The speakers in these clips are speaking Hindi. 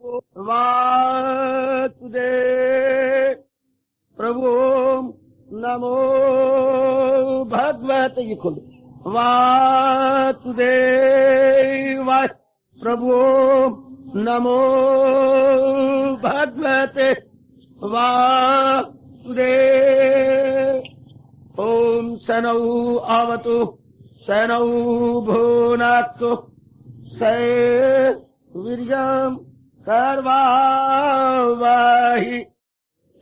वासुदेव प्रभु नमो भगवते ये खोल वासुदेव प्रभु नमो भगवते वासुदेव ओम सनौ आवतु सनौ भुनक्तु वीर्यं कर्वावहि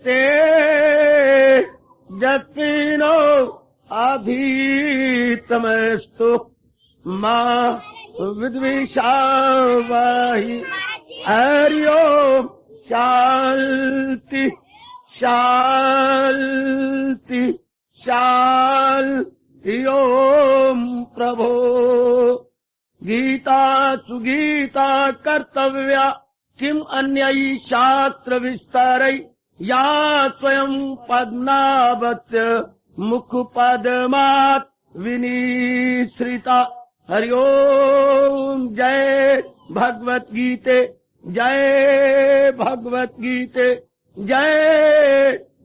तेजस्विनो अधीतमस्तु मा विद्विषावहि हरि ओम शांति शांति शांति ओम प्रभो गीता सुगीता कर्तव्या किम अन्यै शास्त्र विस्तारै या स्वयं पद्मावत मुख पद्मात् विनिश्रिता हरि ओम जय भगवत गीते जय भगवत गीते जय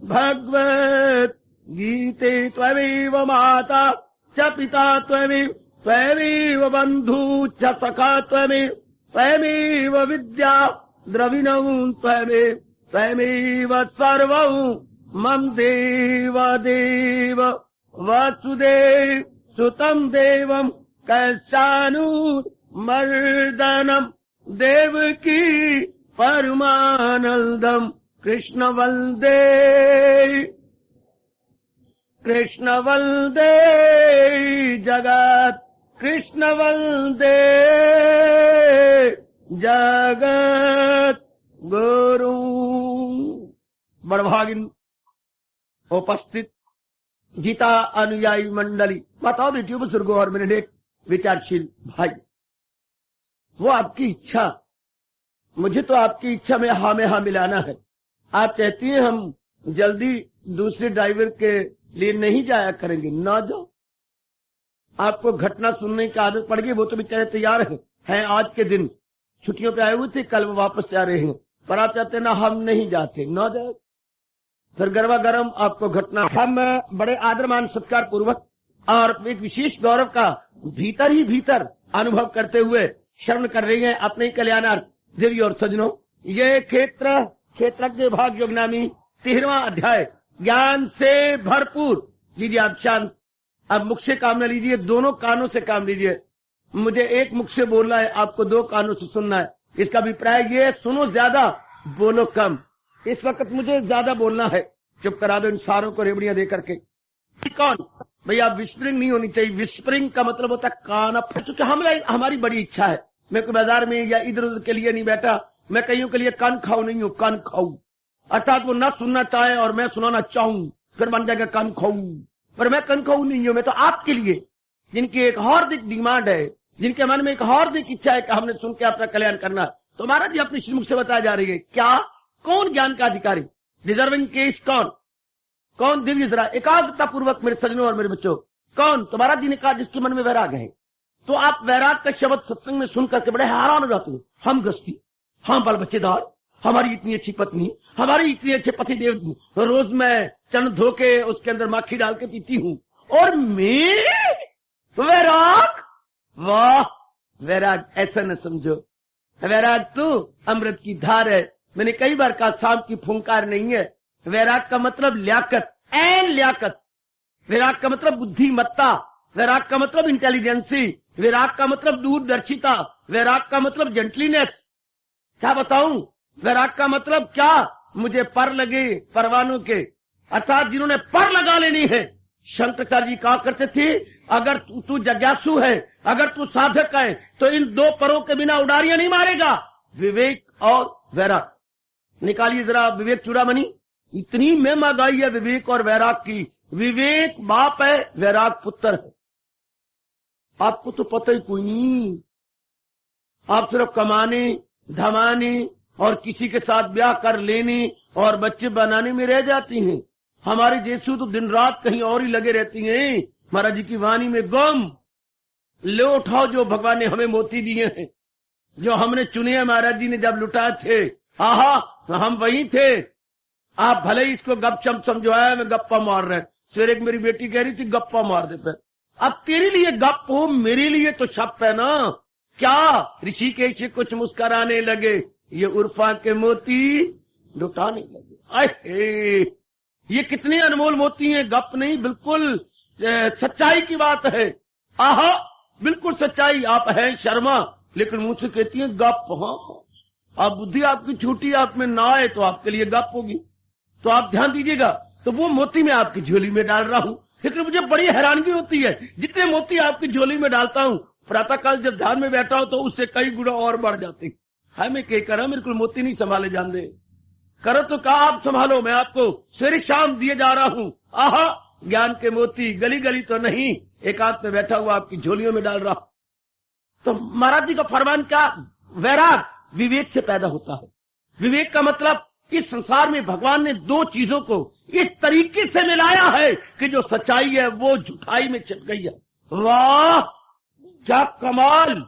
भगवत गीते त्वमेव माता च पिता त्वमेव बन्धु च सखा त्वमेव विद्या द्रविणं त्वमेव सर्वं मम देव वसुदेव सुतं देवं कैशानुमर्दनं देवकी परमानन्दं कृष्ण वन्दे जगत् कृष्ण वन्दे जगत गुरु। बड़भागिन उपस्थित गीता अनुयायी मंडली, बताओ बेटियों बुजुर्गों और मेरे नेक विचारशील भाई, वो आपकी इच्छा, मुझे तो आपकी इच्छा में हाँ मिलाना है। आप चाहती हैं हम जल्दी दूसरे ड्राइवर के लिए नहीं जाया करेंगे, ना जाओ। आपको घटना सुनने की आदत पड़ गई, वो तो बेचारे तैयार हैं आज के दिन छुट्टियों पे आए हुए थे, कल वो वापस जा रहे हैं, पर आप चाहते ना हम नहीं जाते, ना जाए। फिर गरबा गरम आपको घटना हम बड़े आदर मान सत्कार पूर्वक और एक विशेष गौरव का भीतर ही भीतर अनुभव करते हुए शरण कर रही है अपने कल्याणार्थ। देवी और सजनों, ये क्षेत्रज्ञ भाग योगनामी 13वां अध्याय ज्ञान से भरपूर। लीजिए आप शांत, अब मुख से काम न लीजिए, दोनों कानों से काम लीजिए। मुझे एक मुख से बोलना है, आपको दो कानों से सुनना है। इसका अभिप्राय ये, सुनो ज्यादा बोलो कम। इस वक्त मुझे ज्यादा बोलना है, चुप करा दो इन सारों को रेबड़ियां दे करके। कौन भैया, विस्परिंग नहीं होनी चाहिए। विस्परिंग का मतलब होता है कान अप। क्योंकि हमारी बड़ी इच्छा है, मैं कोई बाजार में या इधर उधर के लिए नहीं बैठा, मैं कईयों के लिए कान खाऊ नहीं हूँ, कान खाऊ अर्थात वो न सुनना चाहे और मैं सुनाना चाहूं, फिर बन जाएगा कान खाऊ। पर मैं कान खाऊ नहीं हूं, मैं तो आपके लिए, जिनकी एक हार्दिक डिमांड है, जिनके मन में एक हार्दिक इच्छा है कि हमने सुन के अपना कल्याण करना। तो महाराज जी अपने श्रीमुख से बताया जा रही है, क्या कौन ज्ञान का अधिकारी, डिजर्विंग केस कौन दिव्य जरा एकाग्रता पूर्वक मेरे सजनों और मेरे बच्चों, कौन? तो महाराज जी ने कहा जिसके मन में वैराग है। तो आप वैराग का शब्द सत्संग में सुन करके बड़े हैरान हो जाते हैं। हम गृहस्थी, हम बाल बच्चेदार, हमारी इतनी अच्छी पत्नी, हमारी इतने अच्छे पति देव, रोज मैं चरण धो के उसके अंदर माखी डाल के पीती हूँ, और मैं वैराग, वाह वैराग ऐसा न समझो। वैराग तो अमृत की धार है। मैंने कई बार कहा सांप की फुंकार नहीं है। वैराग का मतलब लियाकत, एन लियाकत। वैराग का मतलब बुद्धिमत्ता, वैराग का मतलब इंटेलिजेंसी, वैराग का मतलब दूरदर्शिता, वैराग का मतलब जेंटलीनेस। क्या बताऊं वैराग का मतलब क्या? मुझे पर लगे परवानों के, अर्थात जिन्होंने पर लगा लेनी है। शंकराचार्य जी कहा करते थे, अगर तू जिज्ञासु है, अगर तू साधक है, तो इन दो परों के बिना उडारियां नहीं मारेगा, विवेक और वैराग। निकालिए जरा विवेक चूड़ामणि। इतनी में महंगाई है विवेक और वैराग की। विवेक बाप है, वैराग पुत्र है। आपको तो पता ही कोई नहीं, आप सिर्फ कमाने धमाने और किसी के साथ ब्याह कर लेने और बच्चे बनाने में रह जाती हैं। हमारी जैसू तो दिन रात कहीं और ही लगे रहती हैं। महाराज जी की वाणी में गम ले उठाओ जो भगवान ने हमें मोती दिए हैं। जो हमने चुने हैं महाराज जी ने जब लुटाए थे, आहा हम वही थे। आप भले ही इसको गपशप समझवाया, मैं गप्पा मार रहे। सवेरे एक मेरी बेटी कह रही थी गप्पा मार देते। अब तेरे लिए गप हो, मेरे लिए तो शप है ना। क्या ऋषिकेश से कुछ मुस्कराने लगे, ये उर्फा के मोती लुटाने लगे। अरे ये कितने अनमोल मोती हैं, गप नहीं, बिल्कुल सच्चाई की बात है। आहा बिल्कुल सच्चाई। आप हैं शर्मा, लेकिन मुझसे कहती है गप। हाँ आप बुद्धि आपकी छूटी, आप में ना आए तो आपके लिए गप होगी। तो आप ध्यान दीजिएगा। तो वो मोती मैं आपकी झोली में डाल रहा हूं, लेकिन मुझे बड़ी हैरानगी होती है, जितने मोती आपकी झोली में डालता हूं, प्रातःकाल जब ध्यान में बैठा हूं तो उससे कई गुना और बढ़ जाते। है मैं क्या करा, मेरे को मोती नहीं संभाले जान दे। करो तो कहा आप संभालो, मैं आपको सवेरे शाम दिए जा रहा हूं। आहा ज्ञान के मोती गली गली तो नहीं, एकांत में बैठा हुआ आपकी झोलियों में डाल रहा। तो महाराज जी का फरमान क्या, वैराग विवेक से पैदा होता है। विवेक का मतलब इस संसार में भगवान ने दो चीजों को इस तरीके से मिलाया है कि जो सच्चाई है वो झूठाई में छिप गई है। वाह क्या कमाल।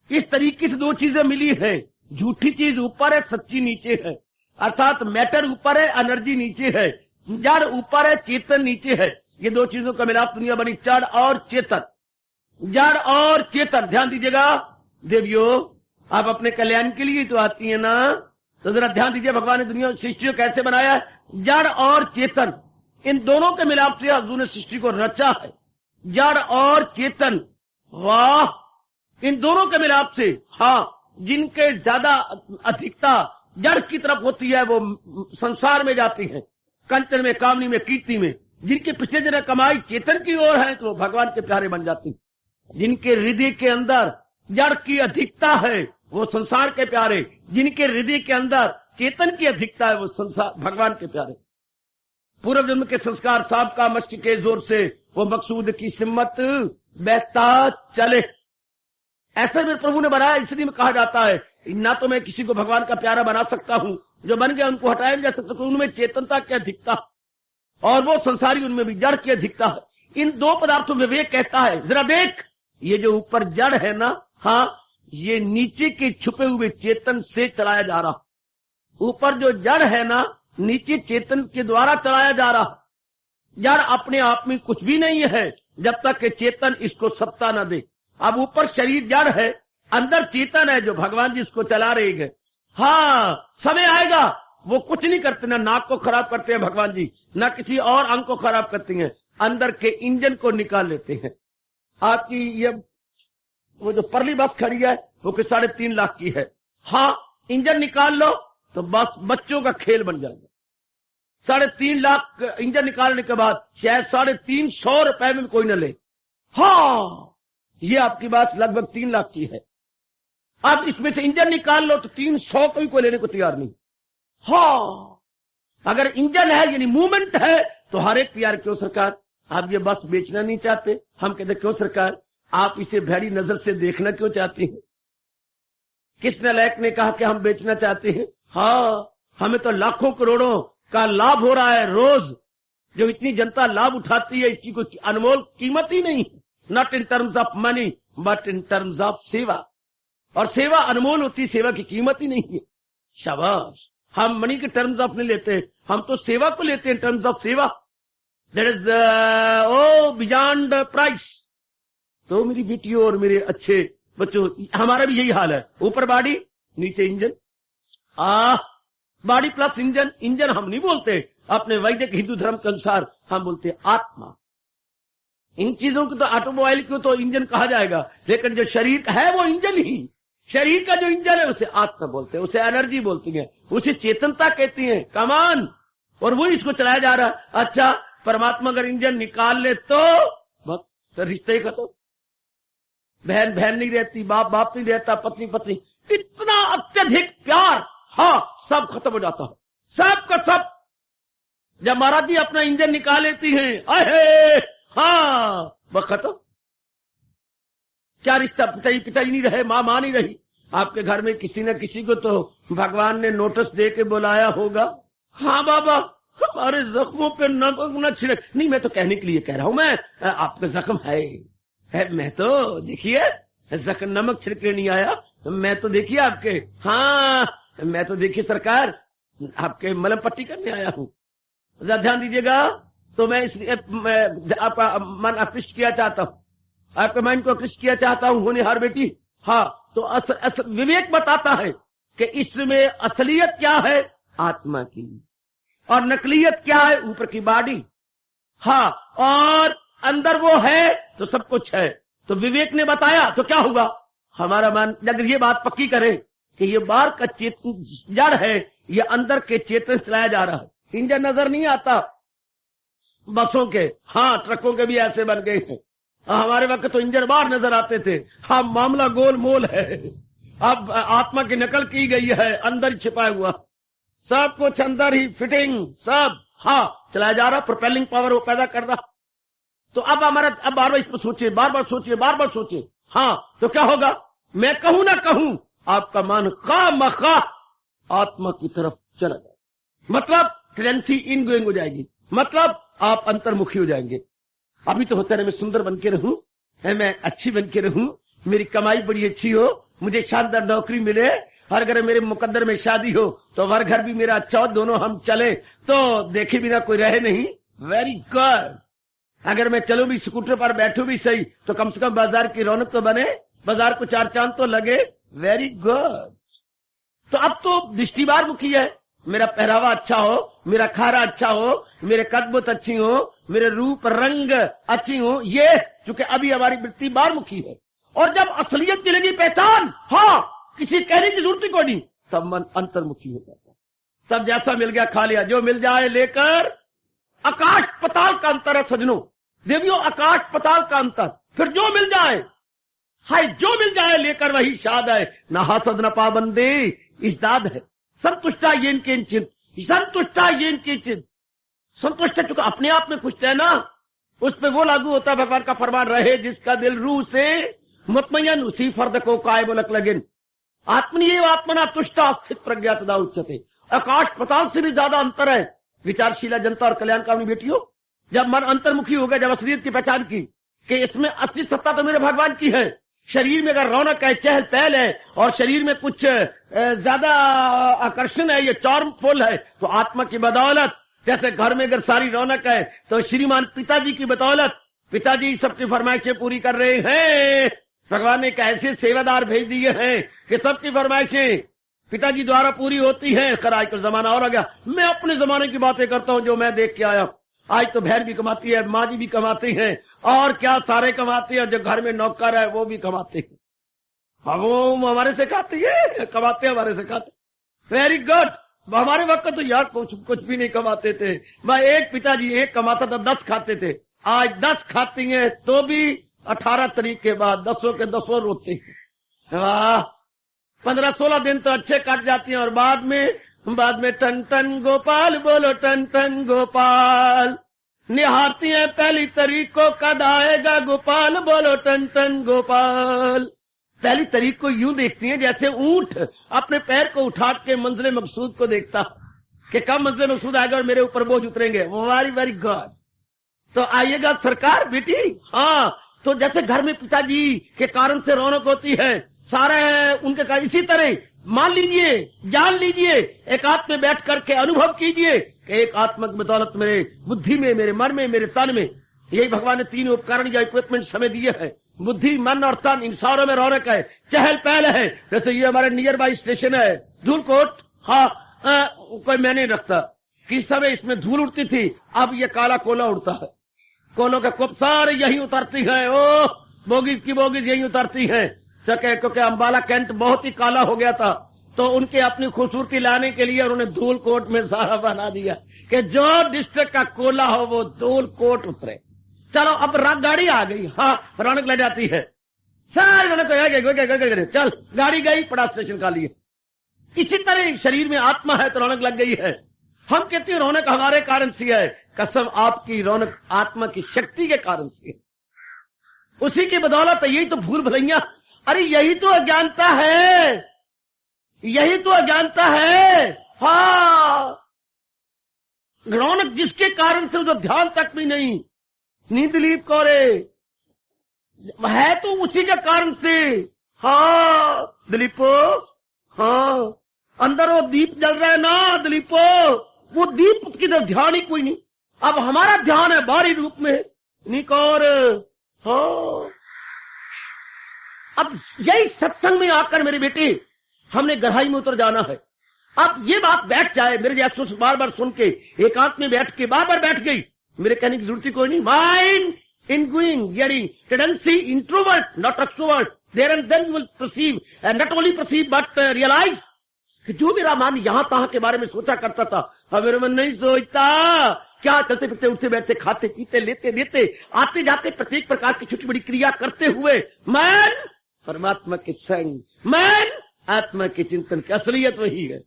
इस तरीके से दो चीजें मिली है, झूठी चीज ऊपर है, सच्ची नीचे है। अर्थात मैटर ऊपर है, एनर्जी नीचे है, जड़ ऊपर है, चेतन नीचे है। ये दो चीजों का मिलाप दुनिया बनी, जड़ और चेतन। जड़ और चेतन, ध्यान दीजिएगा देवियों, आप अपने कल्याण के लिए तो आती है ना, तो जरा ध्यान दीजिए भगवान ने दुनिया सृष्टि को कैसे बनाया है। जड़ और चेतन, इन दोनों के मिलाप से अर्जुन ने सृष्टि को रचा है। जड़ और चेतन, वाह इन दोनों के मिलाप से। हाँ जिनके ज्यादा अधिकता जड़ की तरफ होती है वो संसार में जाती है, कंचन में, कामनी में, कीर्ति में। जिनके पिछले जरा कमाई चेतन की ओर है तो वो भगवान के प्यारे बन जाती है। जिनके हृदय के अंदर जड़ की अधिकता है वो संसार के प्यारे, जिनके हृदय के अंदर चेतन की अधिकता है वो संसार भगवान के प्यारे। पूर्व जन्म के संस्कार सांप का मस्ती के जोर से वो मकसूद की सिम्मत बहता चले। ऐसा मेरे प्रभु ने बनाया, इसलिए में कहा जाता है ना तो मैं किसी को भगवान का प्यारा बना सकता हूं, जो बन गया उनको हटाया नहीं जा सकता। तो उनमें चेतनता की अधिकता और वो संसारी उनमें भी जड़ की अधिकता है। इन दो पदार्थों में विवेक कहता है जरा देख, ये जो ऊपर जड़ है ना, हाँ ये नीचे के छुपे हुए चेतन से चलाया जा रहा। ऊपर जो जड़ है ना, नीचे चेतन के द्वारा चलाया जा रहा। जड़ अपने आप में कुछ भी नहीं है जब तक कि चेतन इसको सत्ता न दे। अब ऊपर शरीर जड़ है, अंदर चेतन है जो भगवान जी इसको चला रहे हैं। हाँ समय आएगा वो कुछ नहीं करते, ना नाक को खराब करते हैं भगवान जी, ना किसी और अंग को खराब करते हैं, अंदर के इंजन को निकाल लेते हैं। आपकी ये वो जो परली बस खड़ी है वो 3.5 लाख की है। हाँ इंजन निकाल लो तो बस बच्चों का खेल बन जाएगा। 3.5 लाख इंजन निकालने के बाद शायद 350 रुपए में कोई न ले। हाँ ये आपकी बात लगभग 3 लाख की है। आप इसमें से इंजन निकाल लो तो 300 को भी कोई लेने को तैयार नहीं। हाँ अगर इंजन है यानी मूवमेंट है तो हर एक तैयार। क्यों सरकार आप ये बस बेचना नहीं चाहते? हम कहते क्यों सरकार आप इसे भैड़ी नजर से देखना क्यों चाहते हैं? किस नालायक ने कहा कि हम बेचना चाहते हैं? हाँ हमें तो लाखों करोड़ों का लाभ हो रहा है रोज। जो इतनी जनता लाभ उठाती है इसकी कोई अनमोल कीमत ही नहीं। Not in terms of money but in terms of सेवा। और सेवा अनमोल होती, सेवा की कीमत ही नहीं है। शाबाश, हम मनी के टर्म्स ऑफ नहीं लेते, हम तो सेवा को लेते हैं टर्म्स ऑफ सेवा। That is beyond price. तो मेरी बेटियों और मेरे अच्छे बच्चों, हमारा भी यही हाल है। ऊपर बॉडी नीचे engine. Body plus engine. Engine हम नहीं बोलते अपने वैदिक हिंदू धर्म के अनुसार, हम बोलते आत्मा। इन चीजों को तो ऑटोमोबाइल को तो इंजन कहा जाएगा, लेकिन जो शरीर है वो इंजन ही। शरीर का जो इंजन है उसे आत्मा बोलते हैं, उसे एनर्जी बोलती है, उसे चेतनता कहती है, कमान। और वो इसको चलाया जा रहा है। अच्छा परमात्मा अगर इंजन निकाल ले तो बस तो रिश्ते ही खत्म। बहन बहन नहीं रहती, बाप बाप नहीं रहता, पत्नी पत्नी, इतना अत्यधिक प्यार, हाँ सब खत्म हो जाता है, सब का सब। जब महाराज जी अपना इंजन निकाल लेती हैं, अहे हाँ वह खत्म। क्या रिश्ता, पिताजी नहीं रहे, माँ नहीं रही। आपके घर में किसी न किसी को तो भगवान ने नोटिस दे के बुलाया होगा। हाँ बाबा हमारे जख्मों पे न छिड़क। नहीं मैं तो कहने के लिए कह रहा हूं, मैं आपका जख्म है मैं तो देखिए नमक छिड़के नहीं आया। मैं तो देखिए आपके, हाँ मैं तो देखिए सरकार आपके मलम पट्टी करने आया हूँ, ध्यान दीजिएगा। तो मैं इसलिए आपका मन अकृष्ट किया चाहता हूँ, आपके मन को अकृष्ट किया चाहता हूँ होनहार बेटी। हाँ तो विवेक बताता है कि इसमें असलियत क्या है, आत्मा की, और नकलियत क्या है, ऊपर की बॉडी। हाँ और अंदर वो है तो सब कुछ है। तो विवेक ने बताया तो क्या हुआ, हमारा मन अगर ये बात पक्की करे कि ये बाहर का जड़ है, ये अंदर के चेतन चलाया जा रहा है। इंजन नजर नहीं आता बसों के, हाँ ट्रकों के भी ऐसे बन गए हैं। हमारे वक्त तो इंजन बाहर नजर आते थे। हाँ मामला गोल मोल है, अब आत्मा की नकल की गई है, अंदर ही छिपा हुआ सब कुछ, अंदर ही फिटिंग सब, हाँ चलाया जा रहा, प्रोपेलिंग पावर वो पैदा कर रहा। तो अब हमारा, अब बार बार इस पर सोचिए, बार बार सोचिए, बार बार सोचिए। हाँ तो क्या होगा, मैं कहूं ना कहूं आपका मन खामखा आत्मा की तरफ चला जाए, मतलब टेंडेंसी इन गोइंग हो जाएगी, मतलब आप अंतर्मुखी हो जाएंगे। अभी तो होता है मैं सुंदर बन के रहूं, मैं अच्छी बन के रहूं, मेरी कमाई बड़ी अच्छी हो, मुझे शानदार नौकरी मिले, और अगर मेरे मुकद्दर में शादी हो तो हर घर भी मेरा अच्छा हो, दोनों हम चले तो देखे बिना कोई रहे नहीं। Very good. अगर मैं चलूं भी, स्कूटर पर बैठूं भी सही, तो कम से कम बाजार की रौनक तो बने, बाजार को चार चांद तो लगे। Very good. तो अब तो दृष्टिबार मुखी है, मेरा पहरावा अच्छा हो, मेरा खारा अच्छा हो, मेरे कदबत अच्छी हो, मेरे रूप रंग अच्छी हो, ये चूंकि अभी हमारी वृत्ति बार मुखी है। और जब असलियत की लगी पहचान, हाँ किसी कहने की जरूरत को नहीं, तब मन अंतर्मुखी हो जाता है। सब जैसा मिल गया खा लिया, जो मिल जाए लेकर। आकाश पताल का अंतर है सजनों, देवियों, आकाश पताल का अंतर। फिर जो मिल जाए, हाय जो मिल जाए लेकर वही शाद है, न हासद न पाबंदे इस्दाद है। संतुष्टा ये इनके चिंत, संतुष्टा ये इनकी चिंत। संतुष्ट चुका अपने आप में खुश है ना, उस पर वो लागू होता है भगवान का फरमान, रहे जिसका दिल रूह से मुतमयन उसी फर्द को काय बोलक लगिन। आत्मनीय आत्मना तुष्टा स्थित प्रज्ञा तदा उच्चते। आकाश पताल से भी ज्यादा अंतर है विचारशीला जनता और कल्याणकामी बेटियों। जब मन अंतर्मुखी हो गया, जब असलियत की पहचान की कि इसमें असली सत्ता तो मेरे भगवान की है, शरीर में अगर रौनक है, चहल पहल है, और शरीर में कुछ ज्यादा आकर्षण है, ये चार्मफुल है, तो आत्मा की बदौलत, जैसे घर में अगर सारी रौनक है तो श्रीमान पिताजी की बदौलत, पिताजी सबकी फरमाइशें पूरी कर रहे हैं। भगवान ने एक ऐसे सेवादार भेज दिए हैं कि सबकी फरमाइशें पिताजी द्वारा पूरी होती हैं। खैर आज तो जमाना और आ गया, मैं अपने जमाने की बातें करता हूं जो मैं देख के आया। आज तो बहन भी कमाती है, माँ जी भी कमाती हैं, और क्या सारे कमाते हैं, जो घर में नौकर है वो भी कमाते हैं। वो हमारे से खाती है, कमाते हमारे से खाते। Very good. हमारे वक्त तो यार कुछ भी नहीं कमाते थे। मैं एक पिताजी एक कमाता था, 10 खाते थे। आज 10 खाती हैं तो भी 18 तारीख के बाद 10 के 10 रोते हैं। वाह, 15-16 दिन तो अच्छे काट जाती हैं, और बाद में टन टन गोपाल बोलो, टन टन गोपाल निहारती हैं पहली तारीख को, कद आएगा गोपाल बोलो, टन टन गोपाल। पहली तारीख को यूं देखती हैं जैसे ऊंट अपने पैर को उठा के मंजिल मकसूद को देखता कि कब मंजिल मकसूद आएगा और मेरे ऊपर बोझ उतरेंगे। Very very good. तो आइएगा सरकार बेटी। हाँ तो जैसे घर में पिताजी के कारण से रौनक होती है, सारे उनके कारण, इसी तरह मान लीजिए, जान लीजिए, एक आत्म में बैठ करके अनुभव कीजिए कि एक आत्मा की बदौलत मेरे बुद्धि में, मेरे मन में, मेरे तन में, यही भगवान ने 3 उपकरण या इक्विपमेंट हमें दिए हैं। बुद्धि, मन और तन, इन सारों में रौनक है, चहल पहल है। जैसे ये हमारे नियर बाई स्टेशन है धूलकोट। हाँ कोई मैं नहीं रखता, किस समय इसमें धूल उड़ती थी, अब ये काला कोला उड़ता है। कोलों के कुप सारे यही उतरती है, ओ बोगीज की बोगीज यही उतरती है। क्योंकि अम्बाला कैंट बहुत ही काला हो गया था, तो उनके अपनी खूबसूरती लाने के लिए उन्होंने धूल कोट में सारा बना दिया कि जो डिस्ट्रिक्ट का कोला हो वो धूल कोट उतरे। चलो अब गाड़ी आ गई, हाँ रौनक ले जाती है, सारी रौनक चल गाड़ी गई, पड़ा स्टेशन का लिए। इसी तरह शरीर में आत्मा है तो रौनक लग गई है। हम कहते हैं रौनक हमारे कारण से है, कसम आपकी रौनक आत्मा की शक्ति के कारण से है, उसी की बदौलत है। यही तो भूल भलैया, अरे यही तो अज्ञानता है, यही तो अज्ञानता है। हाँ रौनक जिसके कारण से उधर ध्यान तक भी नहीं। नींदलीप कौरे है तो उसी के कारण से। हाँ दिलीपो, हाँ अंदर वो दीप जल रहा है ना दिलीपो, वो दीप की तरफ ध्यान ही कोई नहीं। अब हमारा ध्यान है बाहरी रूप में, निकोर। हाँ अब यही सत्संग में आकर मेरे बेटे हमने गहराई में उतर जाना है। अब ये बात बैठ जाए मेरे जैसे बार बार सुन के एकांत में बैठ के बार बार बैठ गई, मेरे कहने की जरूरत ही कोई नहीं। Mind in going, getting tendency introvert, not extrovert. There and then you will perceive, and not only perceive but realize कि जो मेरा मन यहाँ तहाँ के बारे में सोचा करता था, अब मेरा मन नहीं सोचता। क्या चलते फिरते उठते बैठते खाते पीते लेते देते आते जाते प्रत्येक प्रकार की छोटी बड़ी क्रिया करते हुए मन परमात्मा के संग, मन आत्मा के चिंतन की असलियत वही है,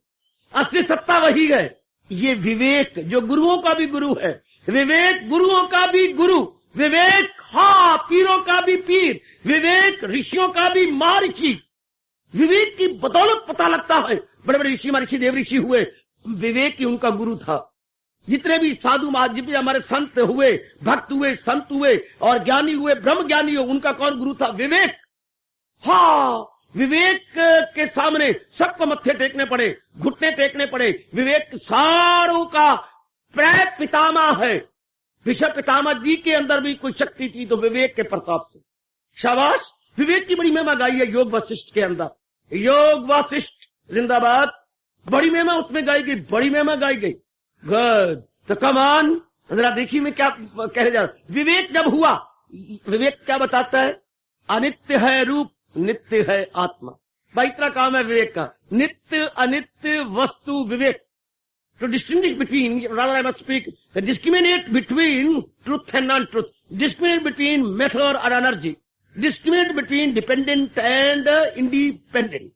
असली सत्ता वही है। ये विवेक जो गुरुओं का भी गुरु है, विवेक गुरुओं का भी गुरु, विवेक हाँ पीरों का भी पीर, विवेक ऋषियों का भी महर्षि। विवेक की बदौलत पता लगता है बड़े बड़े ऋषि महर्षि देव ऋषि हुए, विवेक ही उनका गुरु था। जितने भी साधु जितने हमारे संत हुए, भक्त हुए, संत हुए और ज्ञानी हुए, ब्रह्म ज्ञानी हो, उनका कौन गुरु था? विवेक। हाँ विवेक के सामने सबको मत्थे टेकने पड़े, घुटने टेकने पड़े। विवेक सारों का प्रेत पितामह है। विषय पितामह जी के अंदर भी कोई शक्ति थी तो विवेक के प्रताप से। शाबाश, विवेक की बड़ी महिमा गाई है योग वशिष्ठ के अंदर। योग वशिष्ठ जिंदाबाद, बड़ी महिमा उसमें गाई गई, बड़ी महिमा गाई गई। गुड, तो कमान जरा देखिए मैं क्या कह जा रहा। विवेक जब हुआ, विवेक क्या बताता है? अनित्य है रूप, नित्य है आत्मा। भाई इतना काम है विवेक का, नित्य अनित्य वस्तु विवेक। To distinguish between, rather I must speak, discriminate between truth and non-truth, discriminate between matter or energy, discriminate between dependent and independent.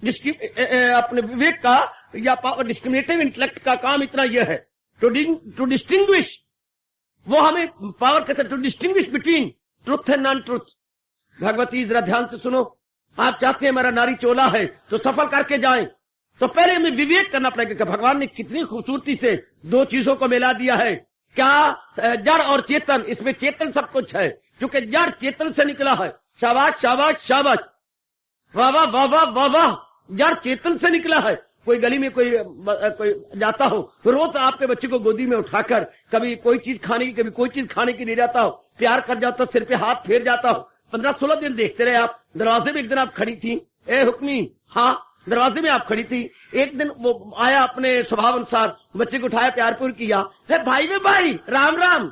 अपने विवेक का या डिस्क्रिमिनेटिव इंटेलेक्ट का काम इतना यह है, टू डिस्टिंग्विश, वो हमें पावर कहते हैं, to distinguish between truth and non truth. Bhagwati जरा ध्यान से सुनो, आप चाहते हैं मेरा नारी चोला है तो सफल करके जाएं, तो पहले हमें विवेक करना पड़ेगा कि भगवान ने कितनी खूबसूरती से दो चीजों को मिला दिया है। क्या जड़ और चेतन, इसमें चेतन सब कुछ है क्योंकि जड़ चेतन से निकला है। शाबाश शाबाश शाबाश, वाह वाह वाह वाह वाह वाह, जड़ चेतन से निकला है। कोई गली में कोई जाता हो, रोज आपके बच्चे को गोदी में उठाकर कभी कोई चीज खाने की कभी कोई चीज खाने की ले जाता हो, प्यार कर जाता हो, सिर पे हाथ फेर जाता हो। 15-16 दिन देखते रहे आप। दरवाजे में एक दिन आप खड़ी थी, ए हुक्मी, हाँ दरवाजे में आप खड़ी थी। एक दिन वो आया, अपने स्वभाव अनुसार बच्चे को उठाया, प्यारपुर किया, अरे भाई वे भाई राम राम,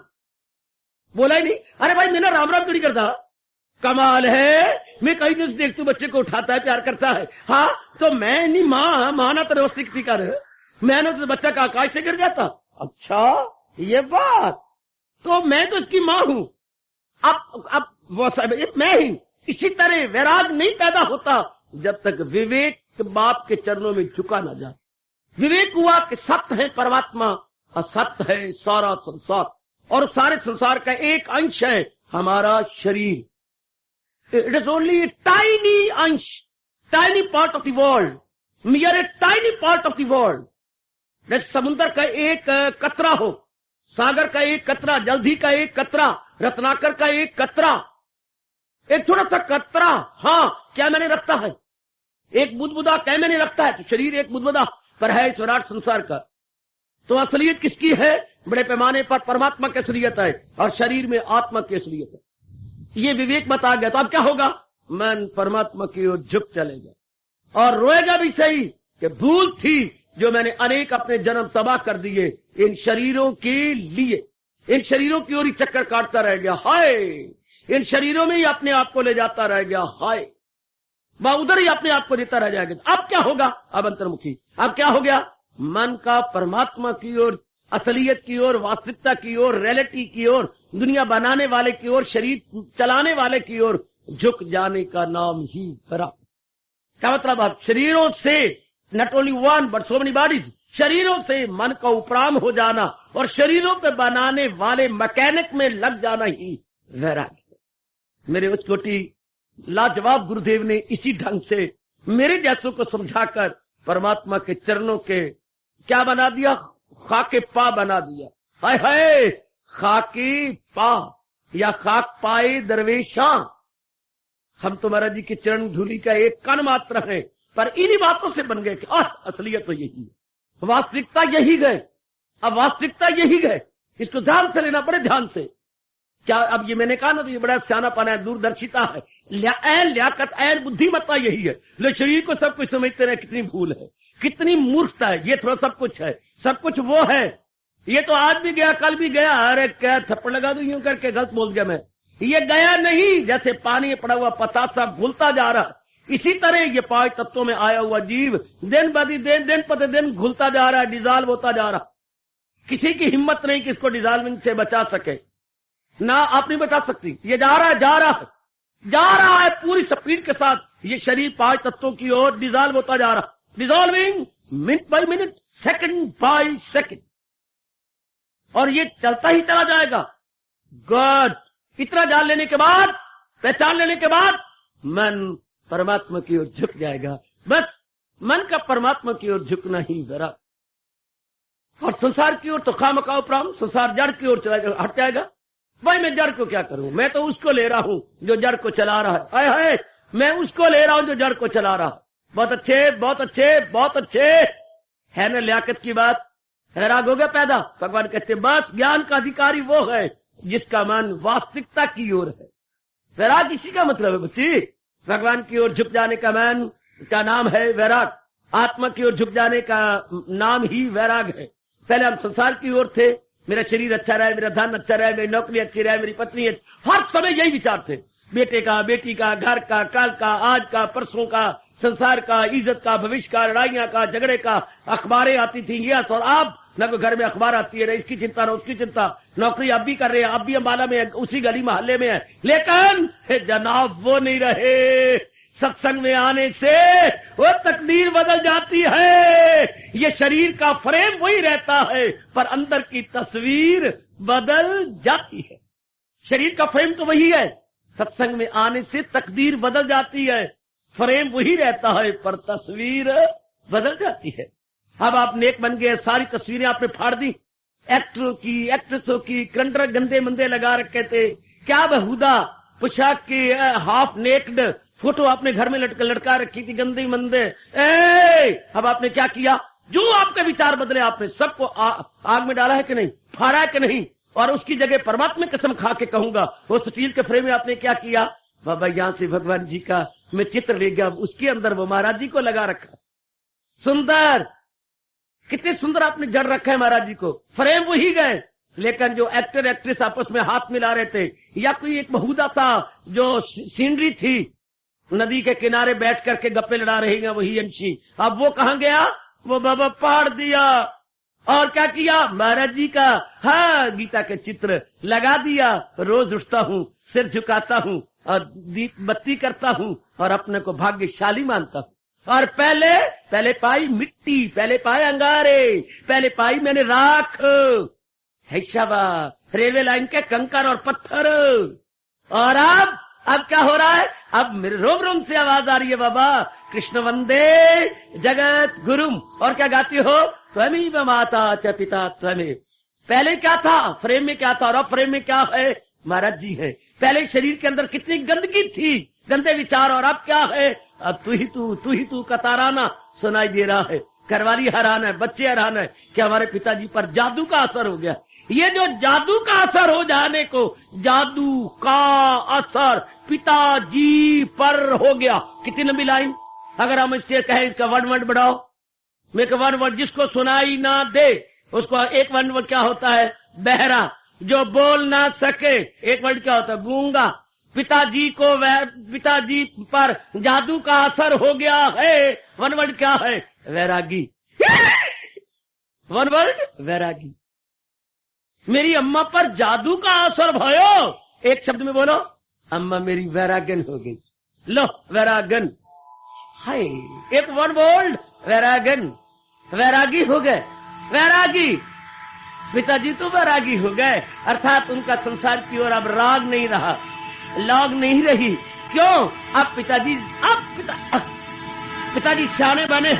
बोला ही नहीं। अरे भाई मैंने राम राम क्यों नहीं करता? कमाल है, मैं कई दिन से देखती हूँ बच्चे को उठाता है, प्यार करता है। हाँ तो मैं नहीं, माँ ना तो व्यवस्थित कर, मैंने तो बच्चा का आकाश से गिर जाता। अच्छा ये बात, तो मैं तो इसकी माँ हूँ। अब वो सब मैं ही। इसी तरह वैराग नहीं पैदा होता जब तक विवेक बाप के चरणों में झुका ना जाए। विवेक हुआ कि सत्य है परमात्मा, असत्य है सारा संसार, और सारे संसार का एक अंश है हमारा शरीर। It is only a tiny ansh, tiny part of the world, we are a tiny part of the world. जैसे समुद्र का एक कतरा हो, सागर का एक कतरा, जलधि का एक कतरा, रत्नाकर का एक कतरा, एक छोटा सा कतरा। हाँ क्या मैंने रखता है? एक बुदबुदा क्या मैंने रखता है? तो शरीर एक बुदबुदा पर है इस विराट संसार का। तो असलियत किसकी है? बड़े पैमाने पर परमात्मा की असलियत है और शरीर में आत्मा की असलियत है। ये विवेक बता गया तो अब क्या होगा? मन परमात्मा की ओर झुक चलेगा और रोएगा भी सही कि भूल थी जो मैंने अनेक अपने जन्म तबाह कर दिए इन शरीरों के लिए। इन शरीरों की ओर ही चक्कर काटता रह गया, हाय, इन शरीरों में ही अपने आप को ले जाता रह गया, हाय, वह उधर ही अपने आप को देता रह जाएगा। अब क्या होगा? अब अंतर्मुखी। अब क्या हो गया? मन का परमात्मा की ओर, असलियत की ओर, वास्तविकता की ओर, रियलिटी की ओर, दुनिया बनाने वाले की ओर, शरीर चलाने वाले की ओर झुक जाने का नाम ही धरा। क्या मतलब? अब शरीरों से not only one but so many bodies, शरीरों से मन का उपराम हो जाना और शरीरों पे बनाने वाले मैकेनिक में लग जाना ही वैराग्य। मेरे उस कोटि लाजवाब गुरुदेव ने इसी ढंग से मेरे जैसों को समझाकर परमात्मा के चरणों के क्या बना दिया? खाके पा बना दिया। हाय हाय, खाके पा। या खाक पाए दरवेशा, हम तो महाराज जी की चरण धूलि का एक कण मात्र है, पर इन्हीं बातों से बन गए कि असलियत तो यही है, वास्तविकता यही गए। अब वास्तविकता यही गए, इसको ध्यान से लेना पड़े, ध्यान से। क्या अब ये मैंने कहा ना, तो ये बड़ा सियानापन है, दूरदर्शिता है, लियाकत ऐन बुद्धिमत्ता यही है। लो शरीर को सब कुछ समझते रहे, कितनी भूल है, कितनी मूर्खता है। ये थोड़ा सब कुछ है, सब कुछ वो है। ये तो आज भी गया, कल भी गया, अरे क्या थप्पड़ लगा दूं यूं करके, गलत बोल गया मैं। ये गया नहीं, जैसे पानी में पड़ा हुआ पतासा घुलता जा रहा, इसी तरह ये 5 तत्वों में आया हुआ जीव दिन प्रतिदिन घुलता जा रहा है, डिजॉल्व होता जा रहा। किसी की हिम्मत नहीं कि इसको डिजॉल्विंग से बचा सके, ना आप नहीं बचा सकती। ये जा रहा है पूरी स्पीड के साथ। ये शरीर 5 तत्वों की ओर डिजॉल्व होता जा रहा, dissolving minute by minute, second by second, और ये चलता ही चला जाएगा। गॉड इतना जान लेने के बाद, पहचान लेने के बाद, मन परमात्मा की ओर झुक जाएगा। बस मन का परमात्मा की ओर झुकना ही जरा, और संसार की ओर तो खामखा उपराम, संसार जड़ की ओर हट जाएगा। भाई मैं जड़ को क्या करूं, मैं तो उसको ले रहा हूं जो जड़ को चला रहा है। हाय हाय, मैं उसको ले रहा हूं जो जड़ को चला रहा है। बहुत अच्छे, बहुत अच्छे, बहुत अच्छे, है ना लियाकत की बात। राग हो गया पैदा। भगवान कहते बस ज्ञान का अधिकारी वो है जिसका मन वास्तविकता की ओर है। वैराग इसी का मतलब है बच्ची, भगवान की ओर झुक जाने का मन का नाम है वैराग। आत्मा की ओर झुक जाने का नाम ही वैराग है। पहले हम संसार की ओर थे, मेरा शरीर अच्छा रहे, मेरा धन अच्छा रहे, मेरी नौकरी अच्छी रहे, मेरी पत्नी अच्छी, हर समय यही विचार थे, बेटे का, बेटी का, घर का, कल का, आज का, परसों का, संसार का, इज्जत का, भविष्य का, लड़ाइयां का, झगड़े का, अखबारें आती थी। यस, और अब न कोई घर में अखबार आती है, न इसकी चिंता न उसकी चिंता। नौकरी अब भी कर रहे हैं, अब भी अम्बाला में है, उसी गली मोहल्ले में है, लेकिन जनाब वो नहीं रहे। सत्संग में आने से वो तकदीर बदल जाती है। ये शरीर का फ्रेम वही रहता है, पर अंदर की तस्वीर बदल जाती है। शरीर का फ्रेम तो वही है, सत्संग में आने से तकदीर बदल जाती है। फ्रेम वही रहता है, पर तस्वीर बदल जाती है। अब आप नेक बन गए, सारी तस्वीरें आपने फाड़ दी, एक्टरों की, एक्ट्रेसों की, कंडर गंदे मंदे लगा रखे थे, क्या बेहुदा पोशाक की, हाफ नेक्ड फोटो आपने घर में लटका रखी थी, गंदी मंदे। अब आपने क्या किया, जो आपके विचार बदले, आपने सबको आग में डाला है कि नहीं, फाड़ा है कि नहीं। और उसकी जगह परमात्मा कसम खा के कहूंगा, वो स्टील के फ्रेम में आपने क्या किया, बाबा यहां से भगवान जी का मैं चित्र ले गया, उसके अंदर वो महाराज जी को लगा रखा। सुंदर, कितने सुंदर आपने जड़ रखा है महाराज जी को, फ्रेम वही गए, लेकिन जो एक्टर एक्ट्रेस आपस में हाथ मिला रहे थे, या कोई एक बहुदा सा जो सीनरी थी, नदी के किनारे बैठ करके गप्पे लड़ा रही हैं, वही अंशी, अब वो कहां गया, वो बाबा फाड़ दिया। और क्या किया, महाराज जी का गीता के चित्र लगा दिया। रोज उठता हूं, सिर झुकाता हूं और दीप बत्ती करता हूं और अपने को भाग्यशाली मानता हूं। और पहले पाई मिट्टी, पहले पाए अंगारे, पहले पाई मैंने राख, है शाबाश, रेलवे लाइन के कंकर और पत्थर। और अब क्या हो रहा है, अब मेरे रोम रोम से आवाज आ रही है, बाबा कृष्ण वंदे जगत गुरुम। और क्या गाती हो, त्वमेव माता च पिता त्वमेव। पहले क्या था, फ्रेम में क्या था, और अब फ्रेम में क्या है, महाराज जी है। पहले शरीर के अंदर कितनी गंदगी थी, गंदे विचार, और अब क्या है, अब तू ही तू का ताराना सुनाई दे रहा है। घरवाली हैरान है, बच्चे हैरान है कि हमारे पिताजी पर जादू का असर हो गया। ये जो जादू का असर हो जाने को, जादू का असर पिताजी पर हो गया। कितनी लंबी लाइन, अगर हम इससे कहें इसका वर्ड बढ़ाओ, मैं वर्ड जिसको सुनाई ना दे उसको एक वर्ड क्या होता है, बहरा, जो बोल ना सके एक वर्ड क्या होता है, गूंगा। पिताजी पर जादू का असर हो गया है, वन वर्ड क्या है, वैरागी। वन वर्ड वैरागी। मेरी अम्मा पर जादू का असर भयो, एक शब्द में बोलो, अम्मा मेरी वैरागन हो गई। लो वैरागन, हाय, एक वन वर्ड वैरागन, वैरागी हो गए, वैरागी। पिताजी तो वैरागी हो गए, अर्थात उनका संसार की ओर अब राग नहीं रहा, लॉग नहीं रही। क्यों, अब पिताजी सियाने बने,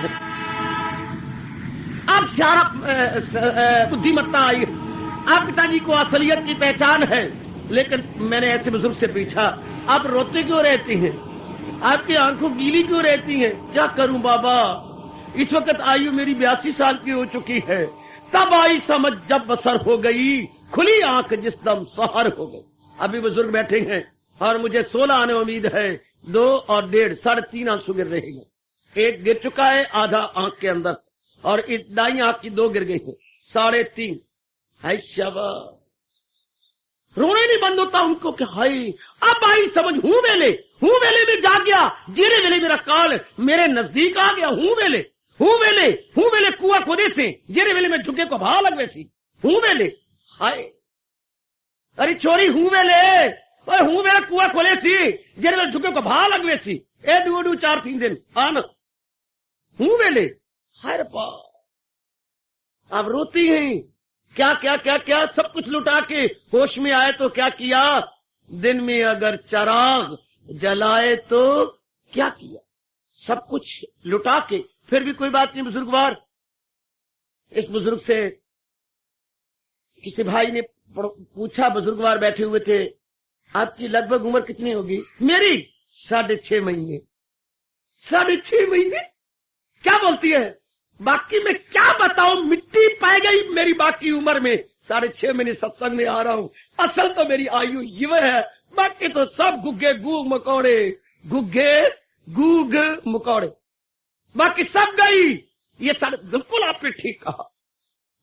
अब सियाना बुद्धिमत्ता आई, अब पिताजी को असलियत की पहचान है। लेकिन मैंने ऐसे बुजुर्ग से पूछा, आप रोते क्यों रहती हैं, आपकी आंखों गीली क्यों रहती हैं? क्या करूं बाबा, इस वक्त आयु मेरी 82 साल की हो चुकी है। तब आई समझ जब बसर हो गई, खुली आंख जिस दम सहर हो गई। अभी बुजुर्ग बैठे हैं और मुझे 16 आने उम्मीद है। 2 और 1.5 3.5 आंसू गिर रहे हैं। एक गिर चुका है आधा आंख के अंदर और दाई आंख की 2 गिर गई है, 3.5। हाय शाबाश, रोने नहीं बंद होता उनको कि हाय अब आई समझ, हूं वेले में जा गया, जेरे वेले मेरा काल मेरे नजदीक आ गया। हूं वेले कुआ खोदे से, जेरे वेले में झुके को भा लग वैसी। हूं वेले, हाय अरे छोरी हूं वेले कुआ खोले सी, जेरे वेले झुके को भा लग वैसी। ए 2 4 3 दिन आना हूं वेले। हाय रब्बा, आप रोती हैं। क्या क्या क्या क्या सब कुछ लुटा के होश में आए तो क्या किया, दिन में अगर चिराग जलाए तो क्या किया, सब कुछ लुटा के। फिर भी कोई बात नहीं बुजुर्गवार। इस बुजुर्ग से किसी भाई ने पूछा, बुजुर्गवार बैठे हुए थे, आपकी लगभग उम्र कितनी होगी? मेरी 6.5 महीने। 6.5 महीने क्या बोलती है? बाकी मैं क्या बताऊं, मिट्टी पाई गई मेरी बाकी उम्र में। 6.5 महीने सत्संग में आ रहा हूं। असल तो मेरी आयु युवा है, बाकी तो सब गुग्गे गूग मकौड़े, गुग्गे गूग मकौड़े, बाकी सब गई। ये सारे बिल्कुल आपने ठीक कहा।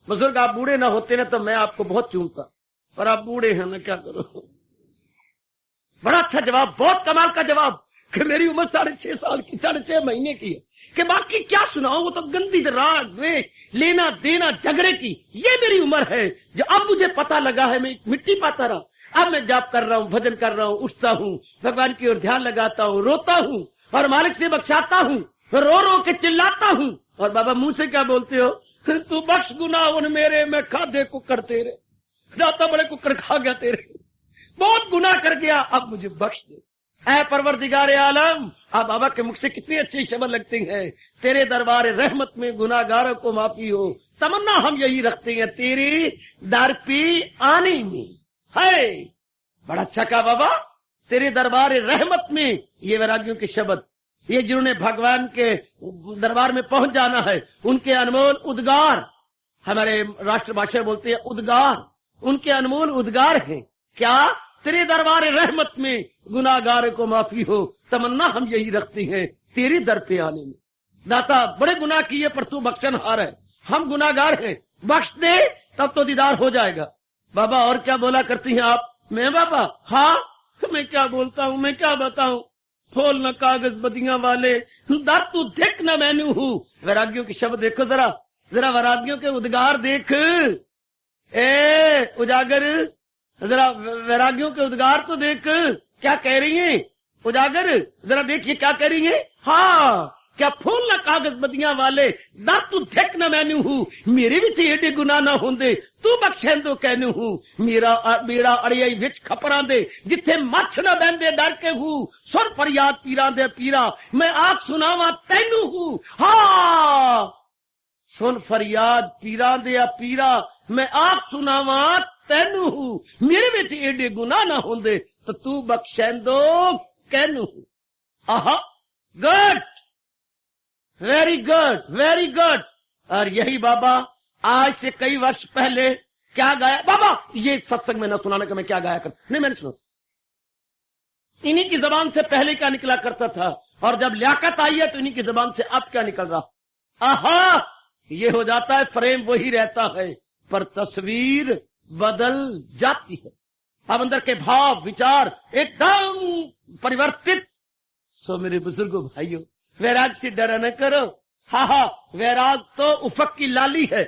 बुजुर्ग आप बूढ़े ना होते ना तो मैं आपको बहुत चूमता, पर आप बूढ़े हैं ना, क्या करो। बड़ा अच्छा जवाब, बहुत कमाल का जवाब कि मेरी उम्र 6.5 साल की, 6.5 महीने की है, कि बाकी क्या सुनाओ, वो तो गंदी राग द्वेष लेना देना झगड़े की, ये मेरी उम्र है। जो अब मुझे पता लगा है, मैं मिट्टी पाता रहा, अब मैं जाप कर रहा हूँ, भजन कर रहा हूँ, उठता हूँ, भगवान की ओर ध्यान लगाता हूँ, रोता हूँ और मालिक से बख्शाता हूँ, रो रो के चिल्लाता हूँ। और बाबा मुंह से क्या बोलते हो, तू बख्श गुनाह उन मेरे, मैं खाधे कुकर तेरे, जाता बड़े कुकर खा गया तेरे, बहुत गुनाह कर गया, अब मुझे बख्श दे। ऐ परवरदिगारे आलम, अब बाबा के मुख से कितनी अच्छी शब्द लगती है, तेरे दरबार रहमत में गुनाहगारों को माफी हो, तमन्ना हम यही रखते हैं तेरी दर पे आने में। है बड़ा अच्छा कहा बाबा, तेरे दरबार रहमत में। ये वैरागियों के शब्द, ये जिन्होंने भगवान के दरबार में पहुंच जाना है, उनके अनमोल उद्गार, हमारे राष्ट्रभाषा बोलते हैं उद्गार, उनके अनमोल उद्गार हैं। क्या? तेरे दरबार रहमत में गुनाहगार को माफी हो, तमन्ना हम यही रखते हैं तेरे दर पे आने में। दाता बड़े गुनाह किए पर तू बख्शनहार है, हम गुनाहगार हैं, बख्श दे तब तो दीदार हो जाएगा। बाबा और क्या बोला करती हैं आप? मैं बाबा, हाँ मैं क्या बोलता हूँ, मैं क्या बताऊं, फोल न कागज बदियां वाले, दर तू देख न मैनू हूँ। वैरागियों के शब्द देखो जरा, वैरागियों के उद्गार देख, ए उजागर, जरा वैरागियों के उद्गार तो देख, क्या कह रही हैं उजागर, जरा देखिए क्या कह रही हैं। हाँ, क्या फूल न कागज बदियां वाले, दर तू देख न मैनू हूँ, मेरे भी थे एडे गुनाह ना होंदे, तू बख्शेंदो कहनू हूँ, मेरा बेड़ा अड़ियाई विच खपरां दे, जिथे मछ न बहंदे डर के हूँ, सुर फरियाद पीरां दे पीरा, मैं आख सुनावा तैनू हूँ। हाँ, सुन फरियाद पीरां दे पीरा, मैं आख सुनावा तैनू हूँ, मेरे बेटे एडे गुनाह ना होंदे, तो तू बख्शेंदो कहनू हूँ। आहा, good, very good, very good. और यही बाबा आज से कई वर्ष पहले क्या गाया बाबा, ये सत्संग में न सुनाने का मैं क्या गाया कर, नहीं मैंने सुना, इन्हीं की जबान से पहले क्या निकला करता था, और जब लियाकत आई है तो इन्हीं की जबान से अब क्या निकल रहा। आहा, ये हो जाता है, फ्रेम वही रहता है पर तस्वीर बदल जाती है। अब अंदर के भाव विचार एकदम परिवर्तित। सो मेरे बुजुर्गों भाइयों, वैराग से डरा न करो। हाँ हाँ, वैराग तो उफक की लाली है,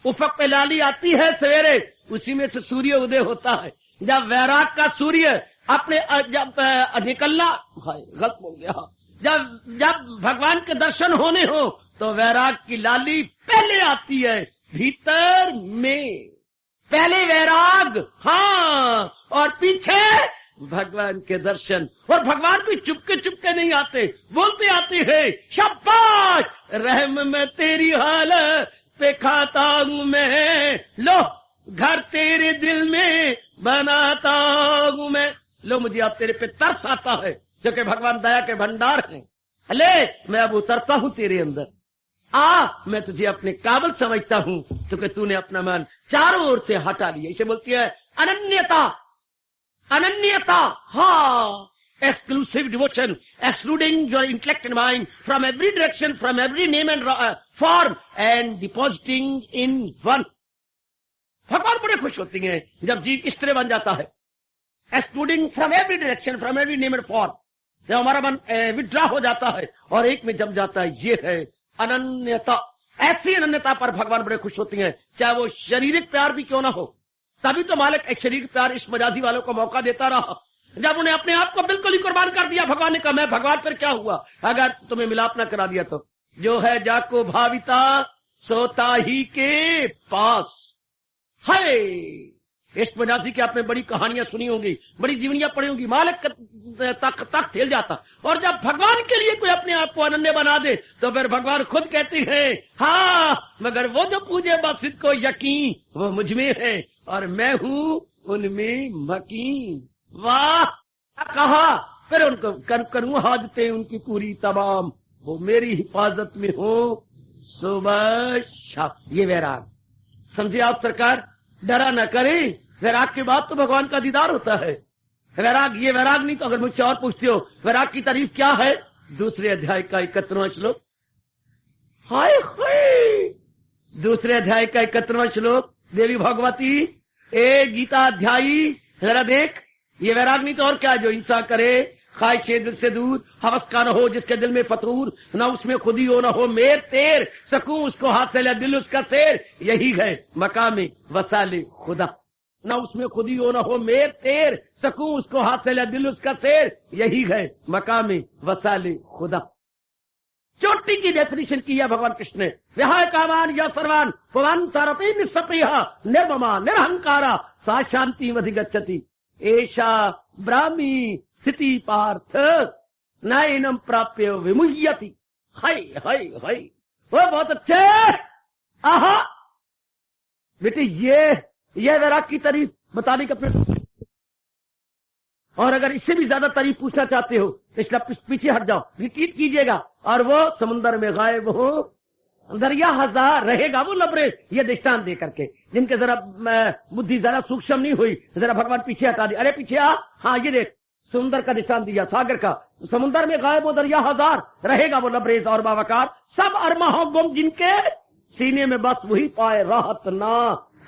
उफक पे लाली आती है सवेरे, उसी में से सूर्य उदय होता है। जब वैराग का सूर्य अपने जब निकलना, गलत बोल गया, जब भगवान के दर्शन होने हो तो वैराग की लाली पहले आती है भीतर में, पहले वैराग, हाँ, और पीछे भगवान के दर्शन। और भगवान भी चुपके चुपके नहीं आते, बोलते आते हैं, शाबाश रहम में तेरी हालत पे खाता हूँ मैं, लो घर तेरे दिल में बनाता हूं मैं। लो मुझे अब तेरे पे तरस आता है, क्योंकि भगवान दया के भंडार हैं। ले मैं अब उतरता हूं तेरे अंदर, मैं तुझे अपने काबिल समझता हूं, क्योंकि तूने अपना मन चारों ओर से हटा लिया। इसे बोलती है अनन्यता। अनन्यता, हाँ, exclusive devotion, excluding your intellect and mind from every direction, from every name and form, and depositing in one. भगवान बड़े खुश होती हैं जब जीव इस तरह बन जाता है, excluding from every direction, from every name and form. जब हमारा मन विड्रॉ हो जाता है और एक में जम जाता है, ये है अनन्यता। ऐसी अनन्यता पर भगवान बड़े खुश होती हैं, चाहे वो शारीरिक प्यार भी क्यों ना हो। तभी तो मालिक एक शारीरिक प्यार इस मजाजी वालों को मौका देता रहा। जब उन्हें अपने आप को बिल्कुल ही कुर्बान कर दिया, भगवान ने कहा मैं भगवान, फिर क्या हुआ अगर तुम्हें मिलाप न करा दिया तो। जो है जाको भाविता सोता ही के पास है। इस मजाजी की आपने बड़ी कहानियां सुनी होंगी, बड़ी जीवनियां पढ़ी होंगी। मालिक तक हिल जाता, और जब भगवान के लिए कोई अपने आप को अनन्य बना दे तो फिर भगवान खुद कहते हैं, हाँ मगर वो जो पूजे बासित को यकीन वो मुझ में है और मैं हूं उनमें मकीन। वाह, कहा फिर उनको करूं हाजते उनकी पूरी तमाम, वो मेरी हिफाजत में हो सुबह शाम। ये वैराग समझे आप सरकार, डरा न करे। वैराग के बाद तो भगवान का दीदार होता है। वैराग, ये वैराग नहीं तो अगर मुझसे और पूछते हो वैराग की तारीफ क्या है, दूसरे अध्याय का 71वां श्लोक। हाय हाय, दूसरे अध्याय का 71वां श्लोक। देवी भगवती ए गीता अध्यायी, जरा देख, ये वैराग नहीं तो और क्या, जो हिंसा करे, ख्वाहिश दिल से दूर, हवस का न हो जिसके दिल में फतूर, न उसमें खुदी हो न हो मेर तेर, सकूं उसको हाथ से ले दिल उसका शेर, यही है मकामे वसाले खुदा। न उसमें खुदी हो न हो मेर तेर, सकूं उसको हाथ से ले दिल उसका शेर, यही है मकामे वसाले खुदा। चोटी की डेफिनेशन की है भगवान कृष्ण ने। विहाय कामान या सर्वान पवन सारथी निस्सप्रिया निर्ममा निरहंकारा सा शांति अधिगच्छति एषा ब्राह्मी स्थिति पार्थ नयनम प्राप्य विमुह्यति। हाय हाय हाय, वो बहुत अच्छे। आहा बेटे, ये वैराग की तारीफ बताने का प्रयत्न, और अगर इससे भी ज्यादा तारीफ पूछना चाहते हो तो इसलिए पीछे हट जाओ, रिपीट कीजिएगा। और वो समुद्र में गायब हो दरिया हजार रहेगा वो लबरेज, ये दृष्टांत दे करके, जिनके जरा बुद्धि जरा सूक्ष्म नहीं हुई, जरा भगवान पीछे हटा दी। अरे पीछे आ, हाँ ये देख, समुद्र का दृष्टांत दिया, सागर का। समुद्र में गायब वो दरिया हजार रहेगा वो लबरेज और बावकार, सब अरमा हो गुम जिनके सीने में बस वही पाए राहत ना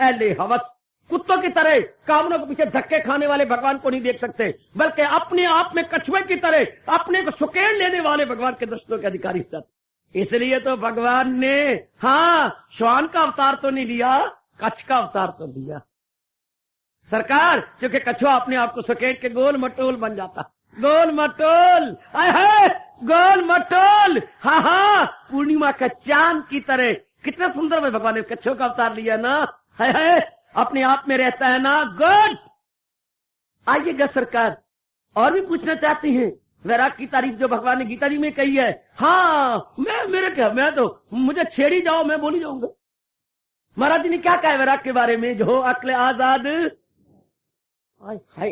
एले हवस। कुत्तों की तरह कामनों के पीछे धक्के खाने वाले भगवान को नहीं देख सकते, बल्कि अपने आप में कछुए की तरह अपने को सुकेड़ लेने वाले भगवान के दर्शनों के अधिकारी हैं। इसलिए तो भगवान ने श्वान का अवतार तो नहीं लिया, कच्छ का अवतार तो लिया सरकार, क्योंकि कछुआ अपने आप को सुकेड़ के गोल मटोल बन जाता। गोल मटोल, गोल मटोल, हाँ, पूर्णिमा का चांद की तरह। कितना सुंदर है भगवान ने कच्छों का अवतार लिया ना, है अपने आप में रहता है ना। गुड, आइएगा सरकार, और भी पूछना चाहती हैं वैराग की तारीफ जो भगवान ने गीता जी में कही है। हाँ, मैं तो मुझे छेड़ी जाओ, मैं बोली जाऊंगा। महाराज जी ने क्या कहा है वैराग के बारे में, जो अक्ल आजाद। हाय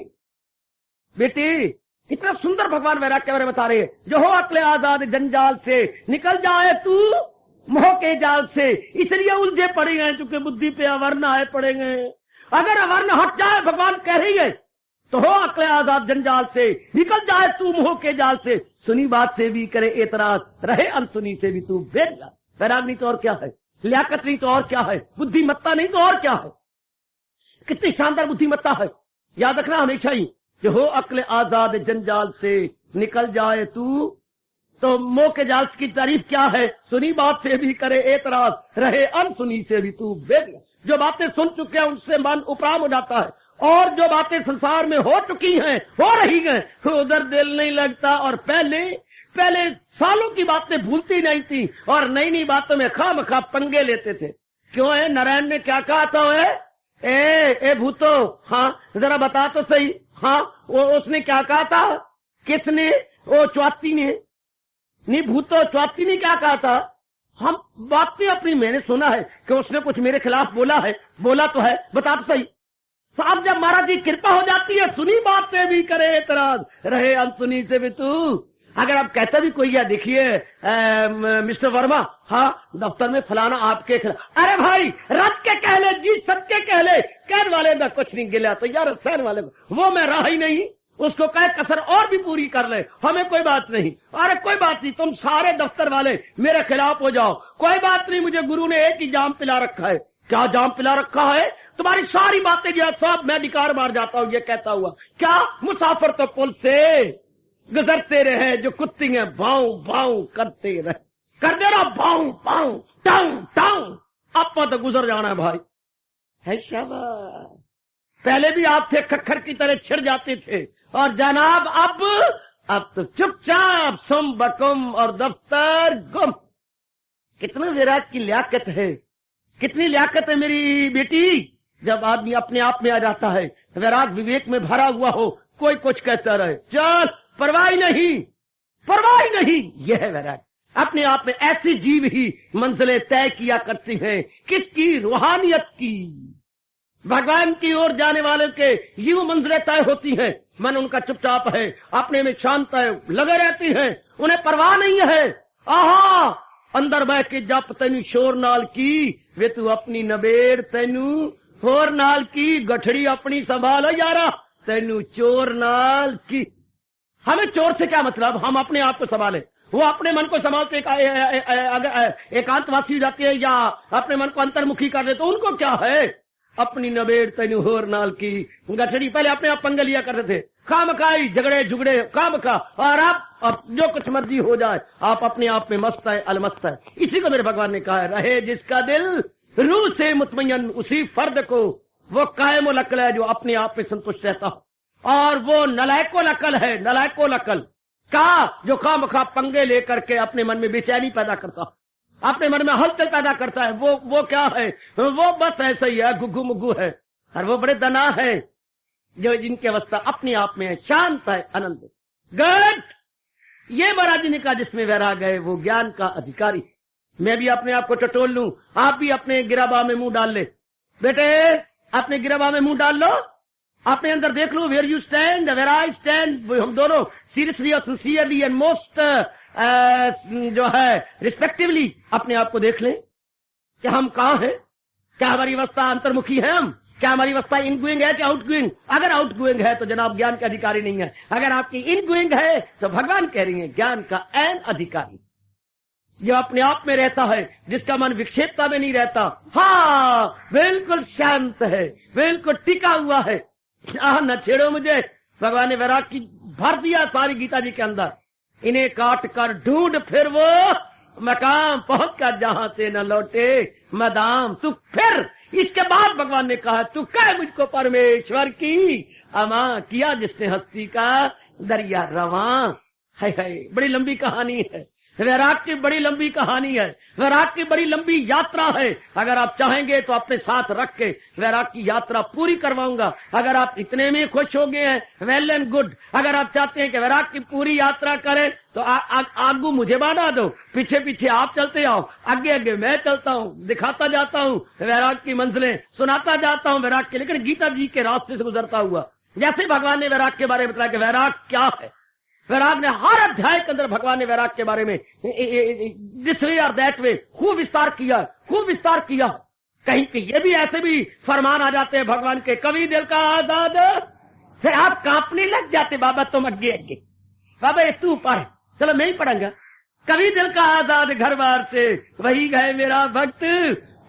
बेटी, कितना सुंदर भगवान वैराग के बारे में बता रहे हैं। जो हो अक्ल आजाद जंजाल से निकल जाए तू मोह के जाल से, इसलिए उलझे पड़े हैं चूंकि बुद्धि पे अवर्ण आए पड़ेंगे। अगर अवर्ण हट जाए, भगवान कह रही है, तो हो अक्ल आजाद जंजाल से निकल जाए तू मोह के जाल से, सुनी बात से भी करे एतराज, रहे अनसुनी से भी तू बैठ जा। वैराग नहीं तो और क्या है, लियाकत नहीं तो और क्या है, बुद्धिमत्ता नहीं तो और क्या है। कितनी शानदार बुद्धिमत्ता है, याद रखना हमेशा ही। जो हो अक्ल आजाद जंजाल से निकल जाए तू, तो मोह के जाल की तारीफ क्या है, सुनी बात से भी करे एतराज, रहे अनसुनी से भी तू बैठ जा। जो बातें सुन चुके हैं उनसे मन उपराम हो जाता है, और जो बातें संसार में हो चुकी हैं, हो रही हैं, उधर दिल नहीं लगता। और पहले सालों की बातें भूलती नहीं थी, और नई नई बातों में खामखा पंगे लेते थे। क्यों है, नारायण ने क्या कहा था, ए भूतो, हाँ जरा बता तो सही। हाँ, वो उसने क्या कहा था, किसने, वो च्वाती ने, नहीं भूतो च्वाती ने क्या कहा था। हम बातें अपनी, मैंने सुना है कि उसने कुछ मेरे खिलाफ बोला है, बोला तो है, बता तो सही। साहब जब महाराज की कृपा हो जाती है, सुनी बात पे भी करे एतराज, रहे अनसुनी से भी तू। अगर आप कहते भी कोई है, देखिए मिस्टर वर्मा, हाँ दफ्तर में फलाना आपके खिलाफ, अरे भाई रथ के कहले जी, सबके कहले, कहने वाले ना कुछ नहीं गिला तो यार सहन वाले को वो मैं रहा ही नहीं, उसको कहे कसर और भी पूरी कर ले, हमें कोई बात नहीं। अरे कोई बात नहीं, तुम सारे दफ्तर वाले मेरे खिलाफ हो जाओ, कोई बात नहीं, मुझे गुरु ने एक ही जाम पिला रखा है। क्या जाम पिला रखा है? तुम्हारी सारी बातें जो सब मैं डिकार मार जाता हूँ ये कहता हुआ। क्या मुसाफिर तो पुल से गुजरते रहे, जो कुत्ती है भाऊ भाऊ करते रहे, कर दे रहा भाऊ भाऊ टाऊ टाऊ, अब तो गुजर जाना है भाई। है शाबाश, पहले भी आप थे खक्खर की तरह छिड़ जाते थे, और जनाब अब तो चुपचाप सुम बकुम और दफ्तर गुम। कितना विराट की लियाकत है, कितनी लियाकत है मेरी बेटी। जब आदमी अपने आप में आ जाता है, वैराग विवेक में भरा हुआ हो, कोई कुछ कहता रहे, चल परवाह नहीं, परवाह नहीं, यह है वैराग। अपने आप में ऐसी जीव ही मंजिलें तय किया करती हैं। किसकी? रूहानियत की, भगवान की ओर जाने वाले के ये वो मंजिलें तय होती हैं। मन उनका चुपचाप है, अपने में शांत है, लगे रहती है, उन्हें परवाह नहीं है। आहा अंदर बह के जप तेनू शोर नाल की, वे तू अपनी नबेड़ तेनू होर नाल की, गठड़ी अपनी संभालो यारा तेनू चोर नाल की। हमें चोर से क्या मतलब, हम अपने आप को संभाले। वो अपने मन को संभालते एकांतवासी हो जाती है या अपने मन को अंतर्मुखी कर दे तो उनको क्या है। अपनी नबेड़ तेनू होर नाल की, गठड़ी पहले अपने आप पंगे लिया करते थे, खामखाई झगड़े झुगड़े खामखा, और आप जो कुछ मर्जी हो जाए आप अपने आप में मस्त है, अलमस्त है। इसी को मेरे भगवान ने कहा है, रहे जिसका दिल रूह से मुतमय्यन, उसी फर्द को वो कायम लकल है जो अपने आप में संतुष्ट रहता हो। और वो नलायको लकल है, नलायको लकल का जो खामखा पंगे लेकर के अपने मन में बेचैनी पैदा करता हो, अपने मन में हलचल पैदा करता है, वो क्या है, वो बस ऐसा ही है, गुग्गू मुग्गू है। और वो बड़े दना है जो जिनकी अवस्था अपने आप में है, शांत है, आनंद। गट ये महाराज जी ने कहा जिसमें वैराग है वो ज्ञान का अधिकारी। मैं भी अपने आप को टटोल लूं, आप भी अपने गिराबा में मुंह डाल ले। बेटे अपने गिराबा में मुंह डाल लो, अपने अंदर देख लो, where you stand, where I stand. हम दोनों सीरियसली और सिंसियरली एंड मोस्ट जो है रिस्पेक्टिवली अपने आप को देख लें कि हम कहाँ हैं। क्या हमारी अवस्था अंतर्मुखी है हम, क्या हमारी अवस्था इन गोइंग है कि आउट गोइंग। अगर आउट गोइंग है तो जनाब ज्ञान के अधिकारी नहीं है, अगर आपकी इन गोइंग है तो भगवान कह रही है ज्ञान का एन अधिकारी, जो अपने आप में रहता है, जिसका मन विक्षेपता में नहीं रहता। हाँ बिल्कुल शांत है, बिल्कुल टिका हुआ है। न छेड़ो मुझे, भगवान ने वैराग की भर दिया सारी गीता जी के अंदर। इन्हें काट कर ढूंढ फिर वो मकाम पहुंच कर जहां से न लौटे मदाम तू। फिर इसके बाद भगवान ने कहा तू कह मुझको परमेश्वर की अमा, किया जिसने हस्ती का दरिया रवा। है बड़ी लंबी कहानी है, वैराग की बड़ी लंबी कहानी है, वैराग की बड़ी लंबी यात्रा है। अगर आप चाहेंगे तो अपने साथ रख के वैराग की यात्रा पूरी करवाऊंगा। अगर आप इतने में खुश हो गए हैं वेल एंड गुड। अगर आप चाहते हैं कि वैराग की पूरी यात्रा करें तो आगू मुझे बांधा दो, पीछे पीछे आप चलते आओ, आगे आगे मैं चलता हूँ, दिखाता जाता हूँ वैराग की मंजिलें, सुनाता जाता हूँ वैराग के, लेकिन गीता जी के रास्ते से गुजरता हुआ। जैसे भगवान ने वैराग के बारे में बताया कि वैराग क्या है, वैराग ने हर अध्याय के अंदर भगवान ने वैराग के बारे में दिस वे और दैट वे खूब विस्तार किया, खूब विस्तार किया। कहीं पे ये भी ऐसे भी फरमान आ जाते हैं भगवान के, कभी दिल का आजाद, फिर आप कांपने लग जाते, बाबा तुम आगे आगे, बाबा ये तू पढ़, चलो मैं ही पढ़ूंगा। कभी दिल का आजाद घर बार से, वही गए मेरा भक्त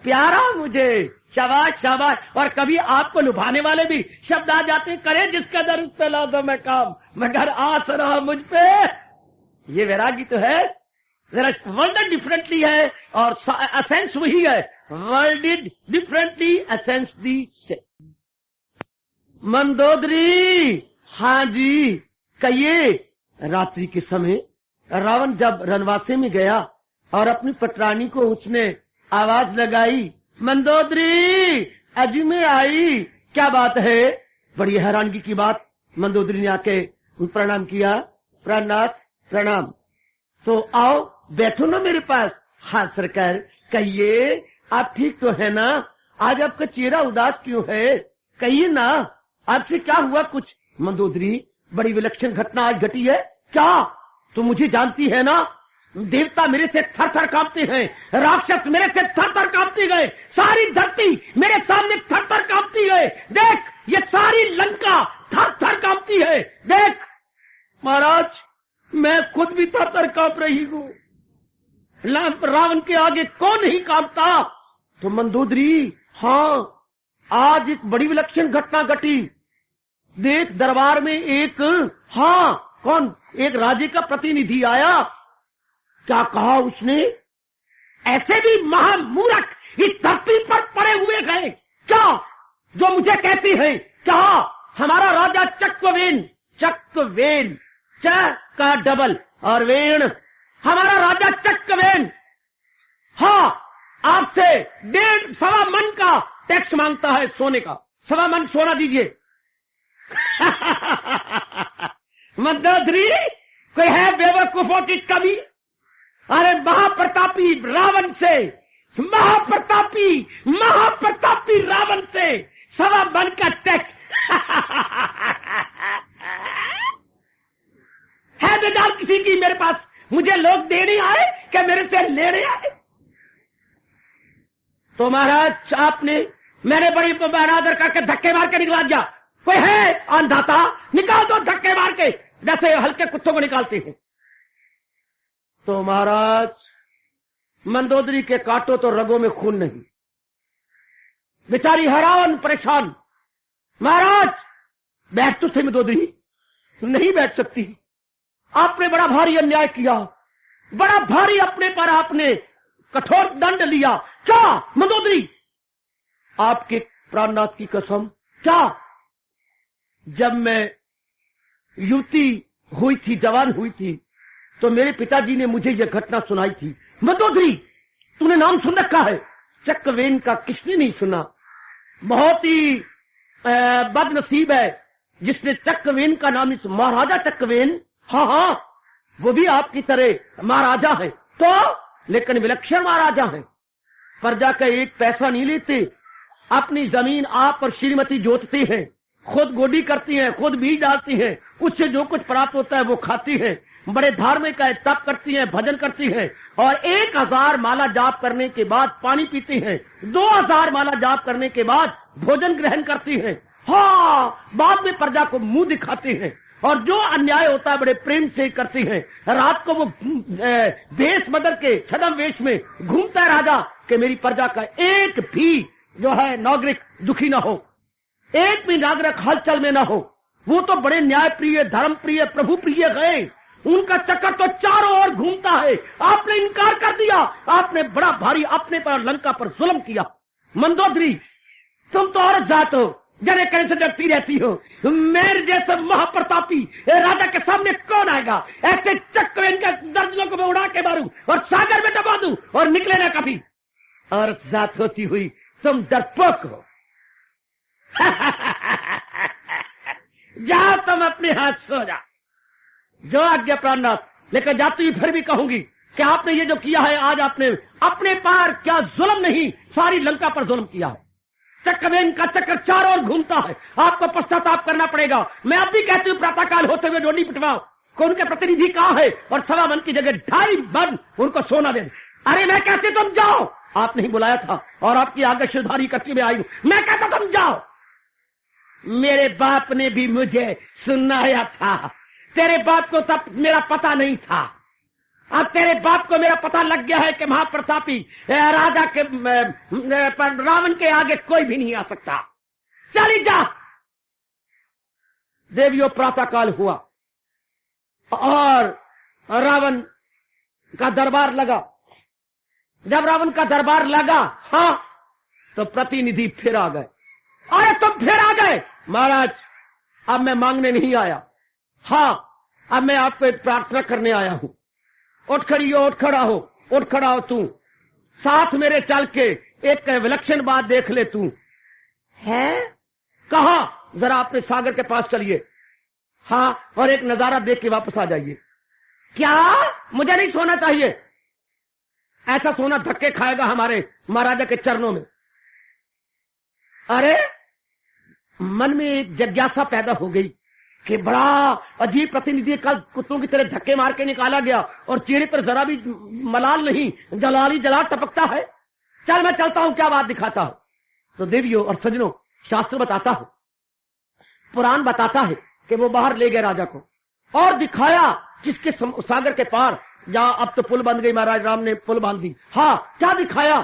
प्यारा मुझे, शाबाश शाबाश। और कभी आपको लुभाने वाले भी शब्द आ जाते हैं, करे जिसका दर उस पे लादो मैं काम, मगर आस रहा मुझ पे। ये वैरागी तो है, जरा वर्ल्ड डिफरेंटली है और एसेंस वही है, वर्ल्ड डिफरेंटली एसेंस दी से। मंदोदरी, हाँ जी कहिए। रात्रि के समय रावण जब रनवासे में गया और अपनी पटरानी को उसने आवाज लगाई, मंदोदरी अजी में आई, क्या बात है। बड़ी हैरानगी की बात, मंदोदरी ने आके प्रणाम किया, प्राणनाथ प्रणाम, तो आओ बैठो ना मेरे पास। हाँ सरकार कहिए, आप ठीक तो है ना, आज आपका चेहरा उदास क्यों है, कहिए ना, आपसे क्या हुआ कुछ? मंदोदरी, बड़ी विलक्षण घटना आज घटी है। क्या? तो मुझे जानती है ना, देवता मेरे से थर थर कांपते हैं, राक्षस मेरे से थर थर कांपती गए, सारी धरती मेरे सामने थर थर कांपती है। देख, ये सारी लंका थर थर कांपती है। देख महाराज, मैं खुद भी थर थर कांप रही हूं। रावण के आगे कौन नहीं कांपता? तो मंदोदरी, हाँ, आज एक बड़ी विलक्षण घटना घटी। देख, दरबार में एक, हाँ, कौन? एक राजे का प्रतिनिधि आया। क्या कहा उसने? ऐसे भी महामूर्ख इस धरती पर पड़े हुए गए क्या, जो मुझे कहती है? कहा हमारा राजा चक्रवेन, चक्रवेन, च का डबल और वेण, हमारा राजा चक्रवेन, हाँ, आपसे 1.25 मन का टैक्स मांगता है सोने का। 1.25 मन सोना दीजिए। मंदोदरी, कोई है बेवकूफों की कमी? अरे महाप्रतापी रावण से, महाप्रतापी रावण से 1.25 मन का टैक्स है बेदार किसी की मेरे पास? मुझे लोग देने आए क्या मेरे से लेने आए? तो महाराज आपने, मैंने बड़ी बरादर करके धक्के मार के निकला दिया। कोई है अंधाता? निकाल दो धक्के मार के, जैसे हल्के कुत्तों को निकालते हैं। तो महाराज, मंदोदरी के काटो तो रगों में खून नहीं, बेचारी हैरान परेशान। महाराज, बैठ तो सही मंदोदरी। नहीं बैठ सकती। आपने बड़ा भारी अन्याय किया, बड़ा भारी अपने पर आपने कठोर दंड लिया। क्या मंदोदरी? आपके प्राणनाथ की कसम, क्या? जब मैं युवती हुई थी, जवान हुई थी, तो मेरे पिताजी ने मुझे यह घटना सुनाई थी। मंदोदरी, तूने नाम सुन रखा है चक्रवेन का? किसने नहीं सुना? बहुत ही बदनसीब है जिसने चक्रवेन का नाम, इस महाराजा चक्रवेन, हाँ हाँ, वो भी आपकी तरह महाराजा है, तो लेकिन विलक्षण महाराजा है। प्रजा का एक पैसा नहीं लेते, अपनी जमीन आप और श्रीमती जोतती हैं, खुद गोडी करती हैं, खुद बीज डालती हैं, उससे जो कुछ प्राप्त होता है वो खाती हैं, बड़े धार्मिक है, तप करती हैं, भजन करती हैं, और 1000 माला जाप करने के बाद पानी पीती हैं, 2000 माला जाप करने के बाद भोजन ग्रहण करती हैं। हाँ, बाद में प्रजा को मुंह दिखाती हैं, और जो अन्याय होता है बड़े प्रेम से करती हैं। रात को वो वेश बदल के छद्म वेश में घूमता है राजा कि मेरी प्रजा का एक भी जो है नागरिक दुखी न हो, एक भी नागरिक हलचल में न हो। वो तो बड़े न्याय प्रिय, धर्म प्रिय, प्रभु प्रिय गए, उनका चक्कर तो चारों ओर घूमता है। आपने इनकार कर दिया, आपने बड़ा भारी अपने पर लंका पर जुल्म किया। मंदोदरी, तुम तो औरत जात हो, जरे करे से डरती रहती हो। मेरे जैसे महाप्रतापी राजा के सामने कौन आएगा? ऐसे चक्रवेन के दर्जनों को मैं उड़ा के मारूं और सागर में दबा दूं और निकले ना कभी। औरत जात होती हुई तुम डरपोक हो। जाओ तुम अपने हाथ सो जा, जो आज्ञा प्राणनाथ। लेकिन जाती हुई फिर भी कहूंगी कि आपने ये जो किया है, आज आपने अपने पार क्या जुल्म नहीं, सारी लंका पर जुल्म किया है। चक्रवेन का चक्कर चारों ओर घूमता है, आपको पश्चाताप करना पड़ेगा। मैं अब भी कहती हूँ प्रातःकाल होते हुए डोली पिटवाओ। कौन के प्रतिनिधि कहाँ है? और 1.25 मन की जगह 2.5 मन उनको सोना दे। अरे मैं कहती तुम जाओ, आप नहीं बुलाया था और आपकी आज्ञाधारी करके मैं आई हूं। मैं कहता तुम जाओ। मेरे बाप ने भी मुझे सुनाया था, तेरे बाप को तब मेरा पता नहीं था। अब तेरे बाप को मेरा पता लग गया है कि महाप्रतापी राजा के पर रावण के आगे कोई भी नहीं आ सकता। चली जा। देवियों, प्रातःकाल हुआ और रावण का दरबार लगा। जब रावण का दरबार लगा, हाँ, तो प्रतिनिधि फिर आ गए। अरे तुम फिर आ गए? महाराज, अब मैं मांगने नहीं आया, हाँ, अब मैं आपको एक प्रार्थना करने आया हूं। उठ खड़ी हो, उठ खड़ा हो, उठ खड़ा हो। तू साथ मेरे चल के एक विलक्षण बात देख ले। तू है कहा? जरा अपने सागर के पास चलिए, हाँ, और एक नजारा देख के वापस आ जाइए। क्या? मुझे नहीं सोना चाहिए। ऐसा सोना धक्के खाएगा हमारे महाराजा के चरणों में। अरे मन में एक जिज्ञासा पैदा हो गई कि बड़ा अजीब प्रतिनिधि कल कुत्तों की तरह धक्के मार के निकाला गया और चेहरे पर जरा भी मलाल नहीं, जलाली जलाल टपकता है। चल मैं चलता हूं, क्या बात दिखाता हूं। तो देवियों और सजनों, शास्त्र बताता है, पुराण बताता है कि वो बाहर ले गए राजा को और दिखाया जिसके सागर के पार, जहां अब तो पुल बन गई, महाराज राम ने पुल बांध दी। हाँ, क्या दिखाया?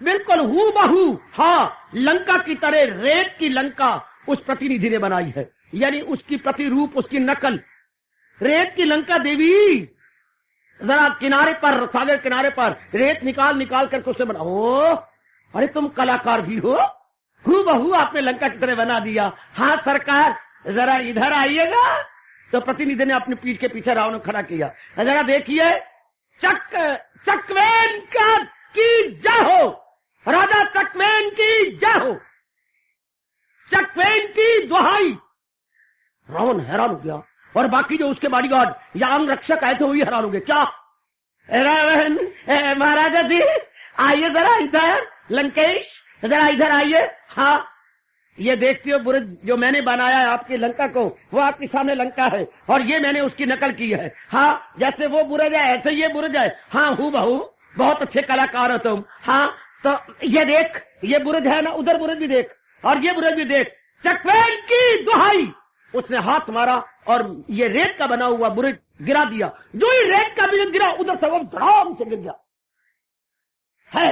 बिल्कुल हूबहू, हाँ, लंका की तरह रेत की लंका उस प्रतिनिधि ने बनाई है, यानी उसकी प्रतिरूप, उसकी नकल। रेत की लंका देवी, जरा किनारे पर, सागर किनारे पर रेत निकाल निकाल करके उसे बना। ओ, अरे तुम कलाकार भी हो, हूबहू आपने लंका की तरह बना दिया। हाँ सरकार, जरा इधर आइएगा। तो प्रतिनिधि ने अपनी पीठ के पीछे रावण खड़ा किया। जरा देखिए, चकवेन का की जय हो, राजा चकवेन की जय हो, चकवेन की दुहाई। रावण हैरान हो गया और बाकी जो उसके बॉडीगार्ड या अंग रक्षक आए थे वो भी हैरान हो गए। क्या महाराजा जी, आइए जरा इधर, लंकेश जरा इधर आइए। हाँ, ये देखते हो बुरुज जो मैंने बनाया है आपकी लंका को, वो आपके सामने लंका है और ये मैंने उसकी नकल की है। हाँ, जैसे वो बुरुज है ऐसे ये बुरुज है। हाँ हूबहू, बहुत अच्छे कलाकार हो तुम। हाँ, तो ये देख, ये बुरुज है ना, उधर बुरुज भी देख और ये बुरुज भी देख। चकवेन की दुहाई, उसने हाथ मारा और ये रेत का बना हुआ बुरुज गिरा दिया। जो ही रेत का बुरुज गिरा, उधर से वो धड़ाम से गिर गया। है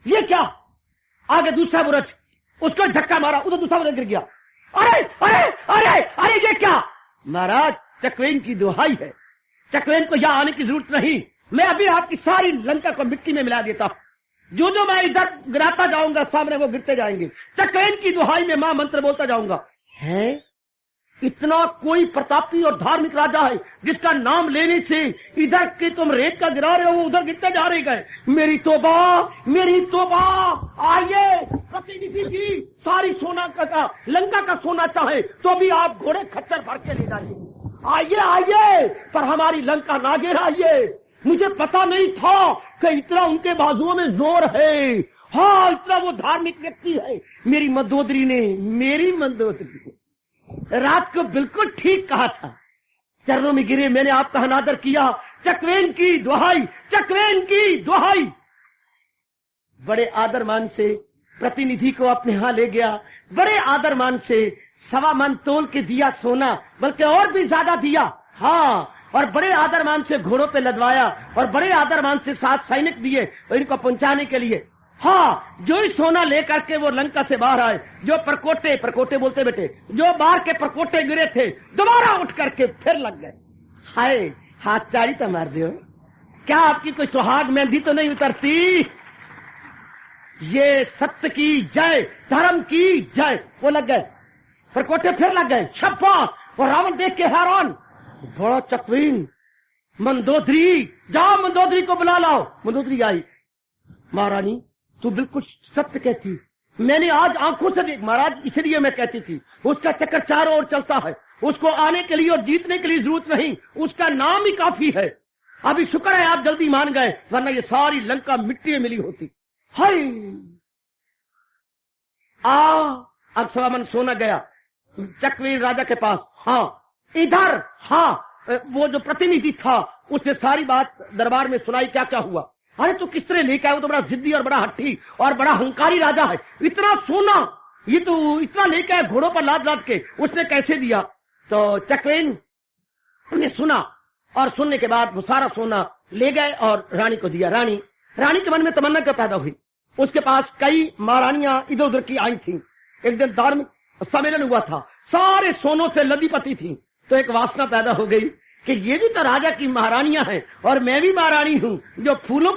ये क्या? आगे दूसरा बुरुज, उसको धक्का मारा, उधर दूसरा बुरुज गिर गया। अरे अरे अरे अरे ये क्या? महाराज चकवेन की दुहाई है, चकवेन को यहां आने की जरूरत नहीं, मैं अभी आपकी सारी लंका को मिट्टी में मिला देता हूं। जो जो मैं इधर गिराता जाऊंगा सामने वो गिरते जाएंगे। चकवेन की दुहाई में मां मंत्र बोलता जाऊंगा। है इतना कोई प्रतापी और धार्मिक राजा है जिसका नाम लेने से इधर के तुम रेत का गिरा रहे हो, उधर गिरते जा रहे गए। मेरी तोबा, मेरी तोबा। आइए प्रतिनिधि जी, सारी सोना का लंका का सोना चाहे तो भी आप घोड़े खच्चर भर के ले जाइए। आइए आइए, पर हमारी लंका ना गिराइए। मुझे पता नहीं था कि इतना उनके बाजुओं में जोर है। हाँ, इतना वो धार्मिक व्यक्ति है। मेरी मंदोदरी ने रात को बिल्कुल ठीक कहा था। चरणों में गिरे, मैंने आपका अनादर किया। चकवेन की दुहाई, चकवेन की दुहाई। बड़े आदर मान से प्रतिनिधि को अपने यहां ले गया, बड़े आदर मान से 1.25 मन तोल के दिया सोना, बल्कि और भी ज्यादा दिया। हाँ, और बड़े आदर मान से घोड़ों पे लदवाया और बड़े आदर मान से 7 सैनिक दिए इनको पहुंचाने के लिए। हाँ, जो ही सोना लेकर के वो लंका से बाहर आए, जो परकोटे बोलते बेटे, जो बाहर के परकोटे गिरे थे दोबारा उठ करके फिर लग गए। हाय, हाथ चारी तो मार दियो, क्या आपकी कोई सुहाग मेहंदी तो नहीं उतरती? ये सत्य की जय, धर्म की जय। वो लग गए, परकोटे फिर लग गए। शाबाश। और रावण देख के हैरान, बड़ा चकवेन, मंदोदरी, जाओ मंदोदरी को बुला लाओ। मंदोदरी आई। महारानी तू बिल्कुल सत्य कहती, मैंने आज आंखों से देख। महाराज इसलिए मैं कहती थी, उसका चक्कर चारों ओर चलता है, उसको आने के लिए और जीतने के लिए जरूरत नहीं, उसका नाम ही काफी है। अभी शुक्र है आप जल्दी मान गए, वरना ये सारी लंका मिट्टी में मिली होती। हाय, अब 1.25 मन सोना गया चकवेन राजा के पास। हाँ इधर, हाँ, वो जो प्रतिनिधि था उसने सारी बात दरबार में सुनाई, क्या क्या हुआ। अरे तू किस तरह लेके आया? वो तो बड़ा जिद्दी और बड़ा हट्टी और बड़ा हंकारी राजा है। इतना सोना, ये तो इतना लेके आया घोड़ों पर लाद लाद के, उसने कैसे दिया? तो चकवेन ने सुना और सुनने के बाद वो सारा सोना ले गए और रानी को दिया। रानी के मन में तमन्ना क्या पैदा हुई? उसके पास कई महारानियां इधर उधर की आई थी। एक दिन धार्मिक सम्मेलन हुआ था, सारे सोनों से लदीपति थी। तो एक वासना पैदा हो गई कि ये भी तो राजा की महारानियां हैं और मैं भी महारानी हूँ जो फूलों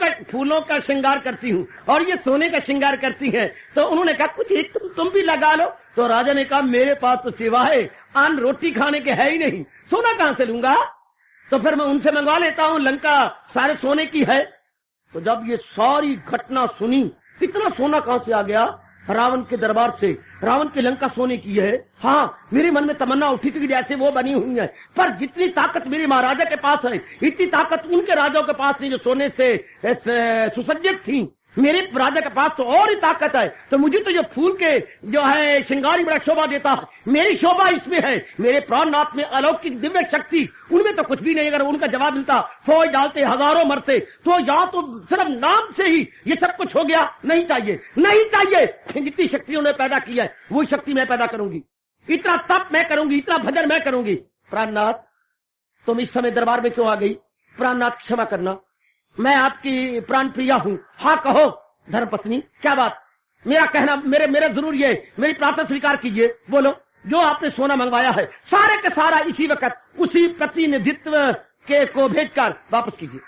का श्रृंगार करती हूँ और ये सोने का श्रृंगार करती है। तो उन्होंने कहा कुछ एक तुम भी लगा लो। तो राजा ने कहा मेरे पास तो सिवाय अन्न रोटी खाने के है ही नहीं, सोना कहां से लूंगा? तो फिर मैं उनसे मंगवा लेता हूँ, लंका सारे सोने की है। तो जब ये सारी घटना सुनी, इतना सोना कहां से आ गया? रावण के दरबार से। रावण की लंका सोने की है। हाँ, मेरे मन में तमन्ना उठी थी जैसे वो बनी हुई है, पर जितनी ताकत मेरे महाराजा के पास है इतनी ताकत उनके राजाओं के पास नहीं जो सोने से सुसज्जित थी। मेरे राजा के पास तो और ही ताकत है, तो मुझे तो ये फूल के जो है श्रृंगार ही बड़ा शोभा देता है। मेरी शोभा इसमें है, मेरे प्राणनाथ में अलौकिक दिव्य शक्ति, उनमें तो कुछ भी नहीं। अगर उनका जवाब मिलता, फौज डालते, हजारों मरते, तो यहाँ तो सिर्फ नाम से ही ये सब कुछ हो गया। नहीं चाहिए, नहीं चाहिए। जितनी शक्ति उन्होंने पैदा की है वही शक्ति मैं पैदा करूंगी, इतना तप मैं करूंगी, इतना भजन मैं करूंगी। प्राणनाथ तुम इस समय दरबार में क्यों आ गई? प्राणनाथ क्षमा करना, मैं आपकी प्राण प्रिया हूँ। हाँ कहो धर्मपत्नी, क्या बात? मेरा कहना मेरे जरूर ये, मेरी प्रार्थना स्वीकार कीजिए। बोलो, जो आपने सोना मंगवाया है सारे का सारा इसी वक्त उसी प्रतिनिधित्व के को भेजकर वापस कीजिए।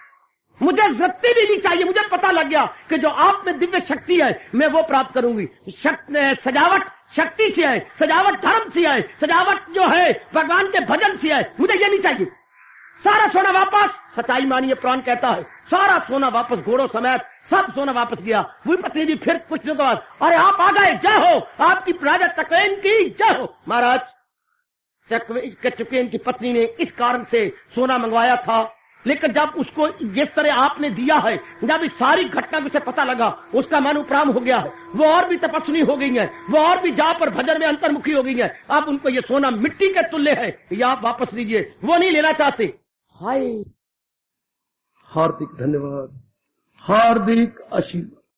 मुझे जब्ती भी नहीं चाहिए। मुझे पता लग गया कि जो आप में दिव्य शक्ति है मैं वो प्राप्त करूंगी। सजावट शक्ति से है, सजावट धर्म से है, सजावट जो है भगवान के भजन से है। मुझे ये नहीं चाहिए। सारा सोना वापस। सच्चाई मानिए, प्राण कहता है सारा सोना वापस, घोड़ों समेत सब सोना वापस गया। वही पत्नी जी फिर कुछ दिनों के बाद, अरे आप आ गए, जय हो, आपकी राजा चकवेन की जय हो। महाराज चकवेन की पत्नी ने इस कारण से सोना मंगवाया था, लेकिन जब उसको जिस तरह आपने दिया है, जब इस सारी घटना को पता लगा, उसका मन उपराम हो गया है। वो और भी तपस्वी हो गई है, वो और भी जा पर भजन में अंतर्मुखी हो गई है। अब उनको ये सोना मिट्टी के तुल्य है, ये आप वापस लीजिए। वो नहीं लेना चाहते। हाय, हार्दिक धन्यवाद, हार्दिक आशीर्वाद।